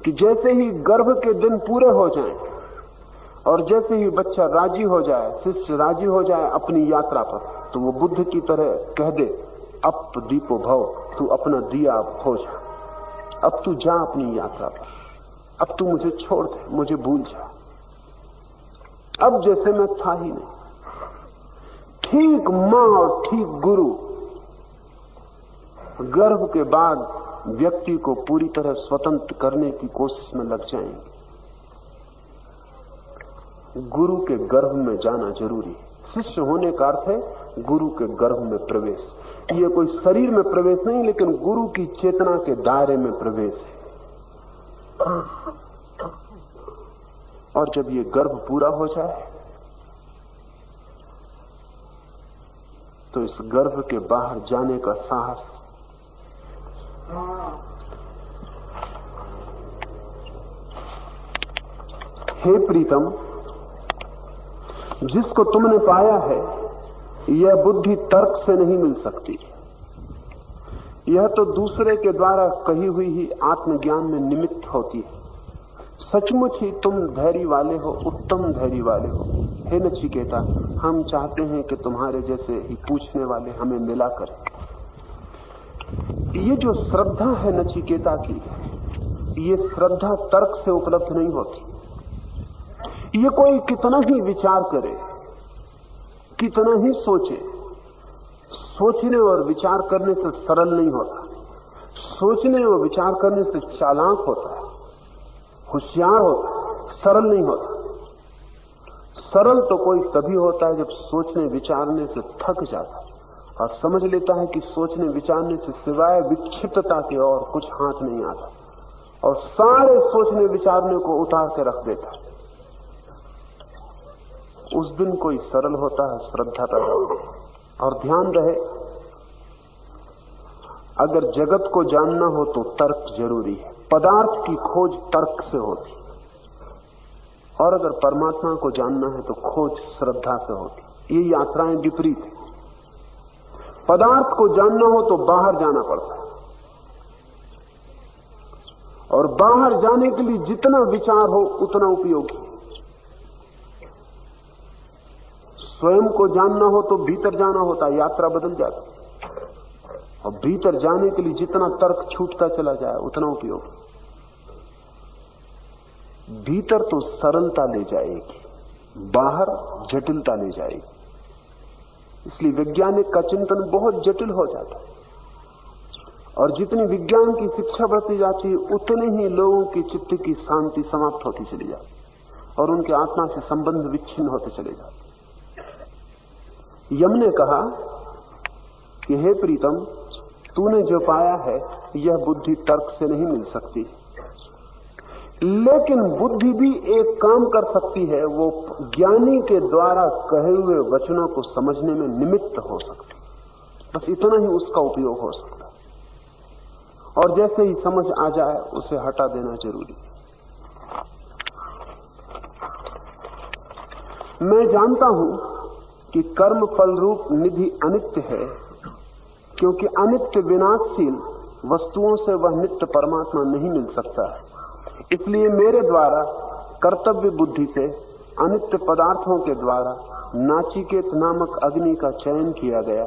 कि जैसे ही गर्भ के दिन पूरे हो जाएं और जैसे ही बच्चा राजी हो जाए, शिष्य राजी हो जाए अपनी यात्रा पर, तो वो बुद्ध की तरह कह दे, अब दीपो भव, तू अपना दिया अब खोज, अब तू जा अपनी यात्रा पर। अब तू मुझे छोड़ दे, मुझे भूल जा, अब जैसे मैं था ही नहीं। ठीक मां और ठीक गुरु गर्भ के बाद व्यक्ति को पूरी तरह स्वतंत्र करने की कोशिश में लग जाएंगे। गुरु के गर्भ में जाना जरूरी है। शिष्य होने का अर्थ है गुरु के गर्भ में प्रवेश। ये कोई शरीर में प्रवेश नहीं, लेकिन गुरु की चेतना के दायरे में प्रवेश है। और जब ये गर्भ पूरा हो जाए तो इस गर्भ के बाहर जाने का साहस हे प्रीतम, जिसको तुमने पाया है यह बुद्धि तर्क से नहीं मिल सकती। यह तो दूसरे के द्वारा कही हुई ही आत्मज्ञान में निमित्त होती है। सचमुच ही तुम धैर्य वाले हो, उत्तम धैर्य वाले हो। हे नचिकेता, हम चाहते हैं कि तुम्हारे जैसे ही पूछने वाले हमें मिला करें। ये जो श्रद्धा है नचिकेता की, ये श्रद्धा तर्क से उपलब्ध नहीं होती। ये कोई कितना ही विचार करे, कितना ही सोचे, सोचने और विचार करने से सरल नहीं होता। सोचने और विचार करने से चालाक होता है, होशियार होता है, सरल नहीं होता। सरल तो कोई तभी होता है जब सोचने विचारने से थक जाता है और समझ लेता है कि सोचने विचारने से सिवाय विक्षिप्तता के और कुछ हाथ नहीं आता, और सारे सोचने विचारने को उतार के रख देता है। उस दिन कोई सरल होता है, श्रद्धा पैदा होती है। और ध्यान रहे, अगर जगत को जानना हो तो तर्क जरूरी है। पदार्थ की खोज तर्क से होती, और अगर परमात्मा को जानना है तो खोज श्रद्धा से होती। ये यात्राएं विपरीत है। पदार्थ को जानना हो तो बाहर जाना पड़ता है, और बाहर जाने के लिए जितना विचार हो उतना उपयोगी। स्वयं को जानना हो तो भीतर जाना होता है, यात्रा बदल जाती। और भीतर जाने के लिए जितना तर्क छूटता चला जाए उतना उपयोगी। भीतर तो सरलता ले जाएगी, बाहर जटिलता ले जाएगी। इसलिए वैज्ञानिक का चिंतन बहुत जटिल हो जाता है, और जितनी विज्ञान की शिक्षा बढ़ती जाती है उतने ही लोगों की चित्त की शांति समाप्त होती चली जाती और उनके आत्मा से संबंध विच्छिन्न होते चले जाते। यम ने कहा कि हे प्रीतम, तूने जो पाया है यह बुद्धि तर्क से नहीं मिल सकती, लेकिन बुद्धि भी एक काम कर सकती है। वो ज्ञानी के द्वारा कहे हुए वचनों को समझने में निमित्त हो सकती, बस इतना ही उसका उपयोग हो सकता है। और जैसे ही समझ आ जाए उसे हटा देना जरूरी है। मैं जानता हूं कि कर्म फल रूप निधि अनित्य है, क्योंकि अनित्य विनाशशील वस्तुओं से वह नित्य परमात्मा नहीं मिल सकता है। इसलिए मेरे द्वारा कर्तव्य बुद्धि से अनित्य पदार्थों के द्वारा नाचिकेत नामक अग्नि का चयन किया गया,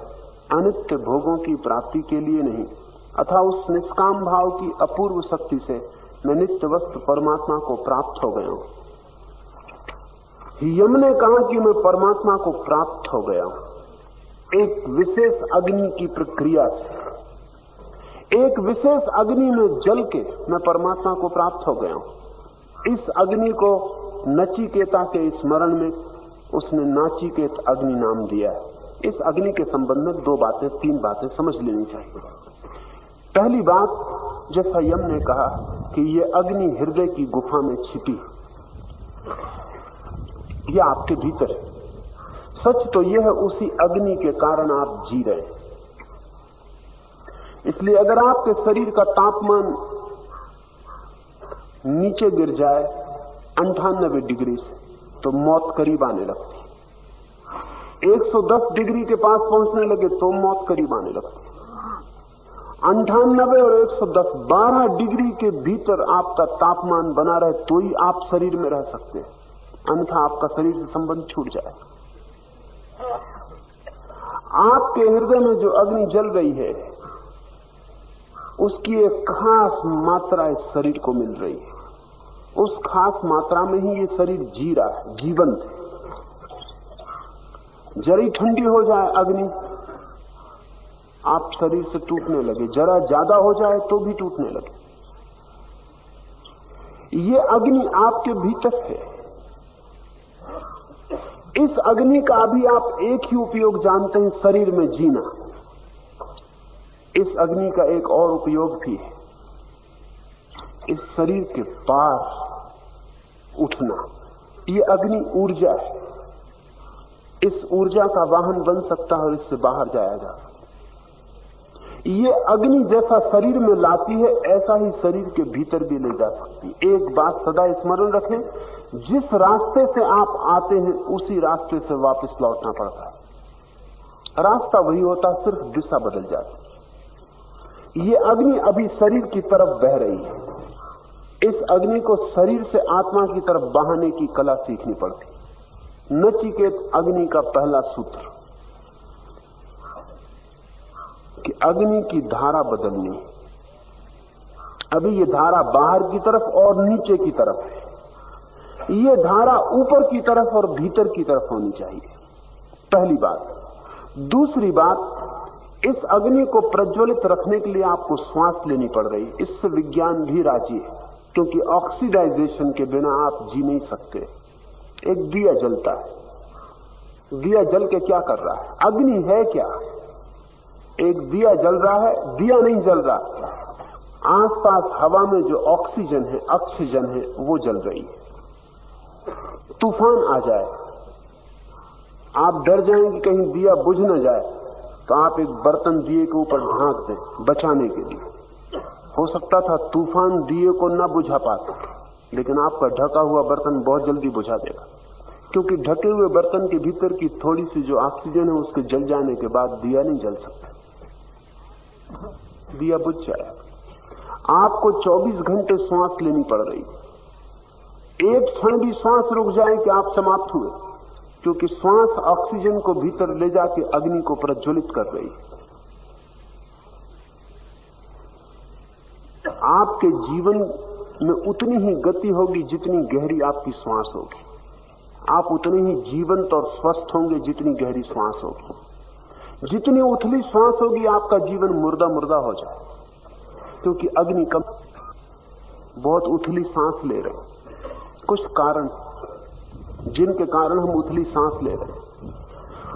अनित्य भोगों की प्राप्ति के लिए नहीं, अथवा उस निष्काम भाव की अपूर्व शक्ति से मैं नित्य वस्तु परमात्मा को प्राप्त हो गया हूं। यम ने कहा कि मैं परमात्मा को प्राप्त हो गया हूं एक विशेष अग्नि की प्रक्रिया से। एक विशेष अग्नि में जल के मैं परमात्मा को प्राप्त हो गया हूं। इस अग्नि को नचिकेता के स्मरण में उसने नाचिकेत अग्नि नाम दिया है। इस अग्नि के संबंध में तीन बातें समझ लेनी चाहिए। पहली बात, जैसा यम ने कहा कि यह अग्नि हृदय की गुफा में छिपी, यह आपके भीतर है। सच तो यह है, उसी अग्नि के कारण आप जी रहे हैं। इसलिए अगर आपके शरीर का तापमान नीचे गिर जाए 98 डिग्री से तो मौत करीब आने लगती है। 110 डिग्री के पास पहुंचने लगे तो मौत करीब आने लगती है। 98 और 110 12 डिग्री के भीतर आपका तापमान बना रहे तो ही आप शरीर में रह सकते हैं, अन्यथा आपका शरीर से संबंध छूट जाए। आपके हृदय में जो अग्नि जल रही है उसकी एक खास मात्रा इस शरीर को मिल रही है। उस खास मात्रा में ही ये शरीर जी रहा है, जीवंत है। जरा ठंडी हो जाए अग्नि, आप शरीर से टूटने लगे, जरा ज्यादा हो जाए तो भी टूटने लगे। ये अग्नि आपके भीतर है। इस अग्नि का अभी आप एक ही उपयोग जानते हैं, शरीर में जीना। इस अग्नि का एक और उपयोग भी है, इस शरीर के पार उठना। ये अग्नि ऊर्जा है, इस ऊर्जा का वाहन बन सकता है और इससे बाहर जाया जा सकता है। ये अग्नि जैसा शरीर में लाती है, ऐसा ही शरीर के भीतर भी ले जा सकती है। एक बात सदा स्मरण रखें, जिस रास्ते से आप आते हैं उसी रास्ते से वापस लौटना पड़ता है। रास्ता वही होता, सिर्फ दिशा बदल जाती। ये अग्नि अभी शरीर की तरफ बह रही है। इस अग्नि को शरीर से आत्मा की तरफ बहाने की कला सीखनी पड़ती। नचिकेत अग्नि का पहला सूत्र कि अग्नि की धारा बदलनी। अभी ये धारा बाहर की तरफ और नीचे की तरफ है। ये धारा ऊपर की तरफ और भीतर की तरफ होनी चाहिए, पहली बात। दूसरी बात, इस अग्नि को प्रज्वलित रखने के लिए आपको श्वास लेनी पड़ रही। इससे विज्ञान भी राजी है, क्योंकि ऑक्सीडाइजेशन के बिना आप जी नहीं सकते। एक दिया जलता है, दिया जल के क्या कर रहा है? अग्नि है क्या? एक दिया जल रहा है, दिया नहीं जल रहा। आसपास हवा में जो ऑक्सीजन है, ऑक्सीजन है, वो जल रही है। तूफान आ जाए, आप डर जाएंगे कहीं दिया बुझ न जाए, तो आप एक बर्तन दिए के ऊपर ढांक दें बचाने के लिए। हो सकता था तूफान दिए को न बुझा पाता, लेकिन आपका ढका हुआ बर्तन बहुत जल्दी बुझा देगा, क्योंकि ढके हुए बर्तन के भीतर की थोड़ी सी जो ऑक्सीजन है उसके जल जाने के बाद दिया नहीं जल सकता, दिया बुझ जाए। आपको 24 घंटे श्वास लेनी पड़ रही। एक क्षण भी श्वास रुक जाए कि आप समाप्त हुए, क्योंकि श्वास ऑक्सीजन को भीतर ले जाके अग्नि को प्रज्वलित कर रही है। आपके जीवन में उतनी ही गति होगी जितनी गहरी आपकी श्वास होगी। आप उतने ही जीवंत और स्वस्थ होंगे जितनी गहरी श्वास होगी। जितनी उथली श्वास होगी आपका जीवन मुर्दा मुर्दा हो जाए, क्योंकि अग्नि कम। बहुत उथली सांस ले रहे हैं, कुछ कारण जिनके कारण हम उथली सांस ले रहे हैं।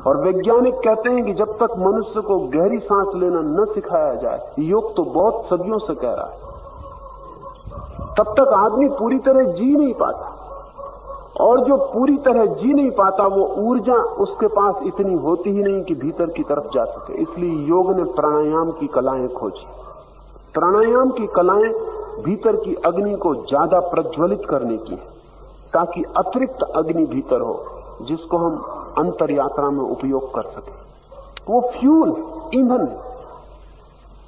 और वैज्ञानिक कहते हैं कि जब तक मनुष्य को गहरी सांस लेना न सिखाया जाए, योग तो बहुत सदियों से कह रहा है, तब तक आदमी पूरी तरह जी नहीं पाता। और जो पूरी तरह जी नहीं पाता, वो ऊर्जा उसके पास इतनी होती ही नहीं कि भीतर की तरफ जा सके। इसलिए योग ने प्राणायाम की कलाएं खोजी। प्राणायाम की कलाएं भीतर की अग्नि को ज्यादा प्रज्वलित करने की, ताकि अतिरिक्त अग्नि भीतर हो जिसको हम अंतर यात्रा में उपयोग कर सके। वो फ्यूल, ईंधन,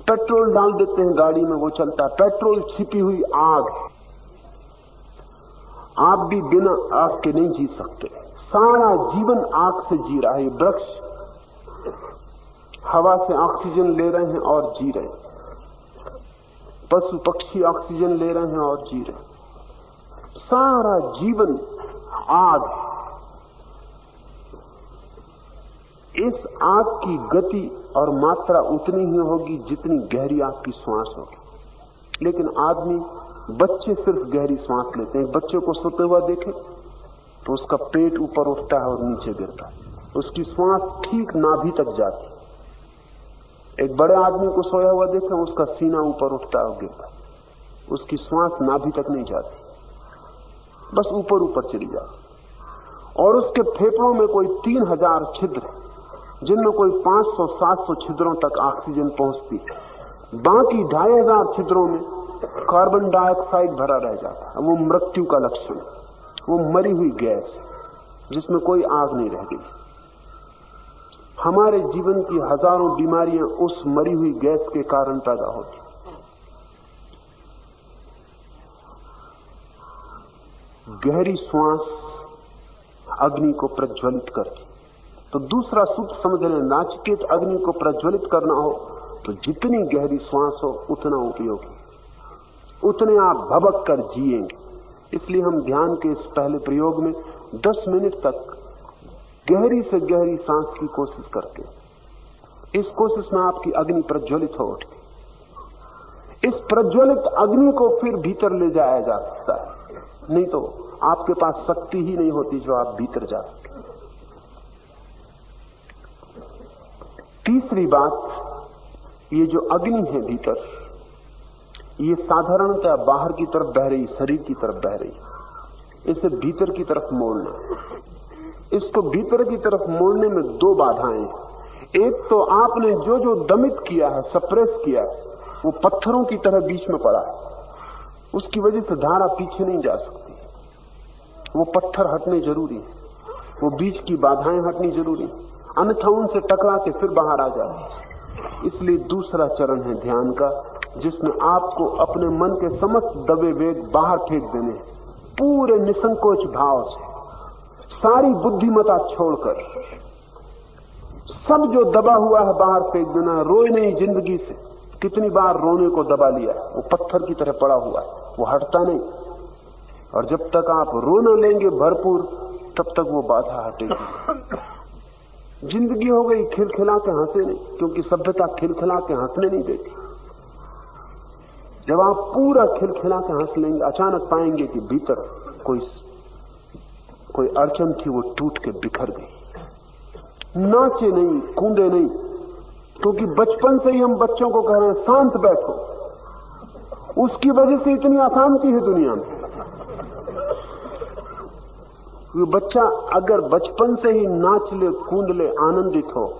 पेट्रोल डाल देते हैं गाड़ी में, वो चलता है। पेट्रोल छिपी हुई आग है। आप भी बिना आग के नहीं जी सकते। सारा जीवन आग से जी रहा है। वृक्ष हवा से ऑक्सीजन ले रहे हैं और जी रहे हैं। पशु पक्षी ऑक्सीजन ले रहे हैं और जी रहे हैं। सारा जीवन आग। इस आग की गति और मात्रा उतनी ही होगी जितनी गहरी आपकी श्वास होगी। लेकिन आदमी, बच्चे सिर्फ गहरी श्वास लेते हैं। बच्चे को सोते हुआ देखें तो उसका पेट ऊपर उठता है और नीचे गिरता है, उसकी श्वास ठीक नाभि तक जाती है। एक बड़े आदमी को सोया हुआ देखें, उसका सीना ऊपर उठता है और गिरता है, उसकी श्वास नाभि तक नहीं जाती, बस ऊपर ऊपर चली जाती। और उसके फेफड़ों में कोई 3000 छिद्र, जिनमें कोई 500-700 छिद्रों तक ऑक्सीजन पहुंचती है। बाकी 2500 छिद्रों में कार्बन डाइऑक्साइड भरा रह जाता है। वो मृत्यु का लक्षण, वो मरी हुई गैस जिसमें कोई आग नहीं रह गई। हमारे जीवन की हजारों बीमारियां उस मरी हुई गैस के कारण पैदा होती। गहरी श्वास अग्नि को प्रज्वलित करती। तो दूसरा सूत्र समझ लें, नाचिकेत अग्नि को प्रज्वलित करना हो तो जितनी गहरी श्वास हो उतना उपयोगी, उतने आप भबक कर जिएंगे। इसलिए हम ध्यान के इस पहले प्रयोग में 10 मिनट तक गहरी से गहरी सांस की कोशिश करते हैं। इस कोशिश में आपकी अग्नि प्रज्वलित हो उठती। इस प्रज्वलित अग्नि को फिर भीतर ले जाया जा सकता है, नहीं तो आपके पास शक्ति ही नहीं होती जो आप भीतर जा सके। तीसरी बात, ये जो अग्नि है भीतर, ये साधारणतः बाहर की तरफ बह रही, शरीर की तरफ बह रही, इसे भीतर की तरफ मोड़ना। इसको भीतर की तरफ मोड़ने में 2 बाधाएं हैं। एक तो आपने जो जो दमित किया है, सप्रेस किया है, वो पत्थरों की तरह बीच में पड़ा है, उसकी वजह से धारा पीछे नहीं जा सकती। वो पत्थर हटने जरूरी है, वो बीच की बाधाएं हटनी जरूरी है, अन्यथा उनसे टकरा के फिर बाहर आ जाए। इसलिए दूसरा चरण है ध्यान का, जिसमें आपको अपने मन के समस्त दबे वेग बाहर फेंक देने, पूरे निसंकोच भाव से, सारी बुद्धिमता छोड़कर सब जो दबा हुआ है बाहर फेंक देना। रोए नहीं जिंदगी से, कितनी बार रोने को दबा लिया, वो पत्थर की तरह पड़ा हुआ है, वो हटता नहीं। और जब तक आप रो न लेंगे भरपूर, तब तक वो बाधा हटेगी। जिंदगी हो गई खिलखिला के हंसे नहीं, क्योंकि सभ्यता खिलखिला के हंसने नहीं देती। जब आप पूरा खिलखिला के हंस लेंगे, अचानक पाएंगे कि भीतर कोई अड़चन थी, वो टूट के बिखर गई। नाचे नहीं, कूदे नहीं, क्योंकि बचपन से ही हम बच्चों को कह रहे हैं शांत बैठो, उसकी वजह से इतनी अशांति है दुनिया में। ये बच्चा अगर बचपन से ही नाच ले, कूद ले, आनंदित हो,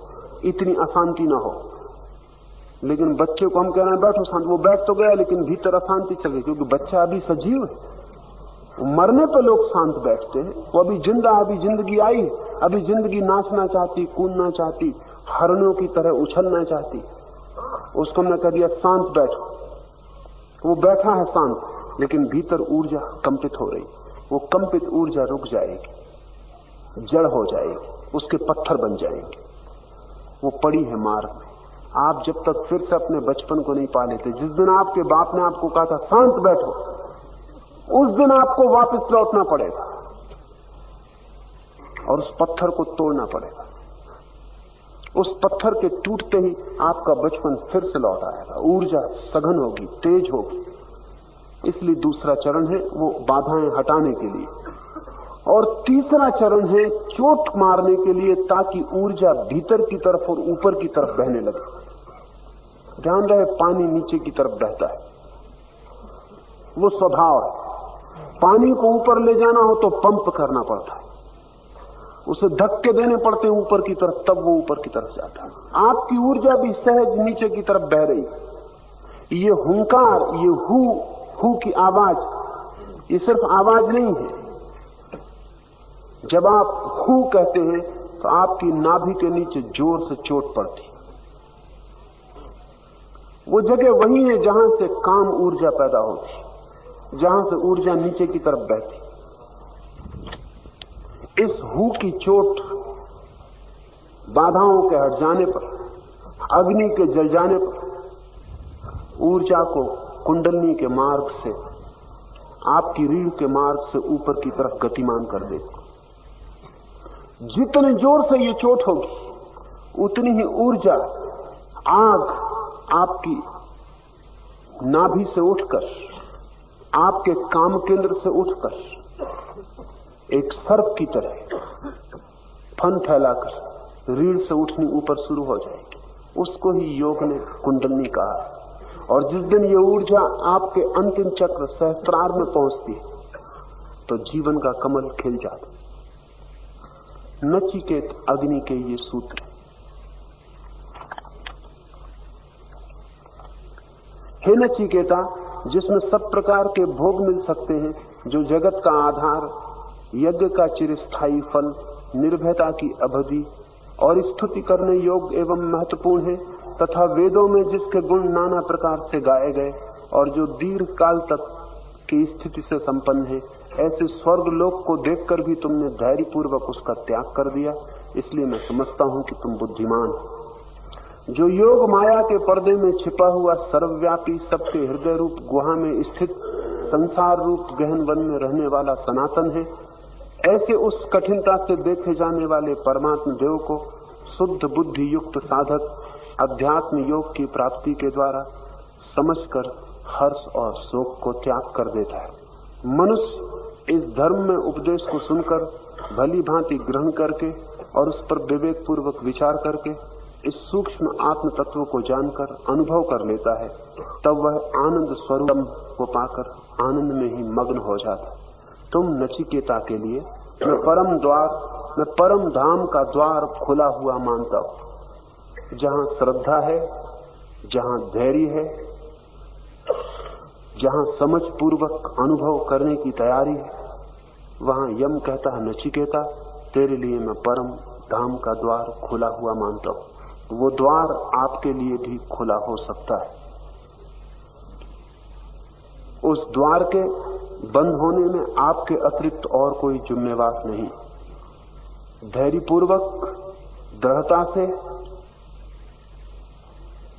इतनी अशांति ना हो। लेकिन बच्चे को हम कह रहे हैं बैठो शांत, वो बैठ तो गया लेकिन भीतर अशांति चल गई, क्योंकि बच्चा अभी सजीव है। मरने पे लोग शांत बैठते हैं, वो अभी जिंदा, अभी जिंदगी आई, अभी जिंदगी नाचना चाहती, कूदना चाहती, हरणों की तरह उछलना चाहती। उसको हमने कह दिया शांत बैठो, वो बैठा है शांत, लेकिन भीतर ऊर्जा कंपित हो रही। वो कंपित ऊर्जा रुक जाएगी, जड़ हो जाएगी, उसके पत्थर बन जाएंगे। वो पड़ी है मार्ग में। आप जब तक फिर से अपने बचपन को नहीं पा लेते, जिस दिन आपके बाप ने आपको कहा था शांत बैठो, उस दिन आपको वापस लौटना पड़ेगा और उस पत्थर को तोड़ना पड़ेगा। उस पत्थर के टूटते ही आपका बचपन फिर से लौट आएगा, ऊर्जा सघन होगी, तेज होगी। इसलिए दूसरा चरण है वो बाधाएं हटाने के लिए, और तीसरा चरण है चोट मारने के लिए, ताकि ऊर्जा भीतर की तरफ और ऊपर की तरफ बहने लगे। ध्यान रहे, पानी नीचे की तरफ बहता है, वो स्वभाव है। पानी को ऊपर ले जाना हो तो पंप करना पड़ता है, उसे धक्के देने पड़ते हैं ऊपर की तरफ, तब वो ऊपर की तरफ जाता है। आपकी ऊर्जा भी सहज नीचे की तरफ बह रही। ये हुंकार, ये हु की आवाज, ये सिर्फ आवाज नहीं है। जब आप हु कहते हैं तो आपकी नाभि के नीचे जोर से चोट पड़ती। वो जगह वही है जहां से काम ऊर्जा पैदा होती, जहां से ऊर्जा नीचे की तरफ बहती। इस हु की चोट बाधाओं के हट जाने पर, अग्नि के जल जाने पर, ऊर्जा को कुंडलनी के मार्ग से, आपकी रीढ़ के मार्ग से ऊपर की तरफ गतिमान कर देगा। जितने जोर से ये चोट होगी, उतनी ही ऊर्जा, आग आपकी नाभि से उठकर, आपके काम केंद्र से उठकर एक सर्प की तरह फन फैलाकर रीढ़ से उठनी ऊपर शुरू हो जाएगी। उसको ही योग ने कुंडलनी कहा है। और जिस दिन ये ऊर्जा आपके अंतिम चक्र सहस्त्रार में पहुंचती है, तो जीवन का कमल खिल जाता। नचिकेत अग्नि के ये सूत्र। हे नचिकेता, जिसमें सब प्रकार के भोग मिल सकते हैं, जो जगत का आधार, यज्ञ का चिरस्थायी फल, निर्भयता की अवधि और स्तुति करने योग्य एवं महत्वपूर्ण है, तथा वेदों में जिसके गुण नाना प्रकार से गाए गए और जो दीर्घ काल तक की स्थिति से संपन्न है, ऐसे स्वर्ग लोक को देखकर भी तुमने धैर्य पूर्वक उसका त्याग कर दिया। इसलिए मैं समझता हूं कि तुम बुद्धिमान हो। जो योग माया के पर्दे में छिपा हुआ सर्वव्यापी, सबके हृदय रूप गुहा में स्थित संसार रूप गहन वन में रहने वाला सनातन है, ऐसे उस कठिनता से देखे जाने वाले परमात्म देव को शुद्ध बुद्धि युक्त साधक अध्यात्म योग की प्राप्ति के द्वारा समझकर हर्ष और शोक को त्याग कर देता है। मनुष्य इस धर्म में उपदेश को सुनकर भली भांति ग्रहण करके और उस पर विवेक पूर्वक विचार करके इस सूक्ष्म आत्म तत्व को जानकर अनुभव कर लेता है, तब वह आनंद स्वरूप को पाकर आनंद में ही मग्न हो जाता है। तुम नचिकेता के लिए मैं परम धाम का द्वार खुला हुआ मानता हूं। जहां श्रद्धा है, जहां धैर्य है, जहां समझ पूर्वक अनुभव करने की तैयारी है, वहां यम कहता है नचिकेता तेरे लिए मैं परम धाम का द्वार खुला हुआ मानता हूं। वो द्वार आपके लिए भी खुला हो सकता है। उस द्वार के बंद होने में आपके अतिरिक्त और कोई जिम्मेवार नहीं। धैर्यपूर्वक, दृढ़ता से,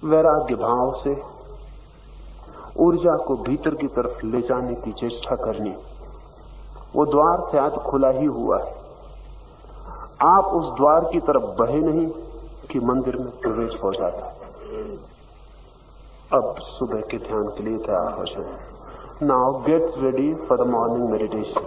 वैराग्य भाव से ऊर्जा को भीतर की तरफ ले जाने की चेष्टा करनी। वो द्वार शायद खुला ही हुआ है, आप उस द्वार की तरफ बढ़े नहीं कि मंदिर में प्रवेश हो जाता है। अब सुबह के ध्यान के लिए तैयार हो जाए। Now get ready for the morning meditation.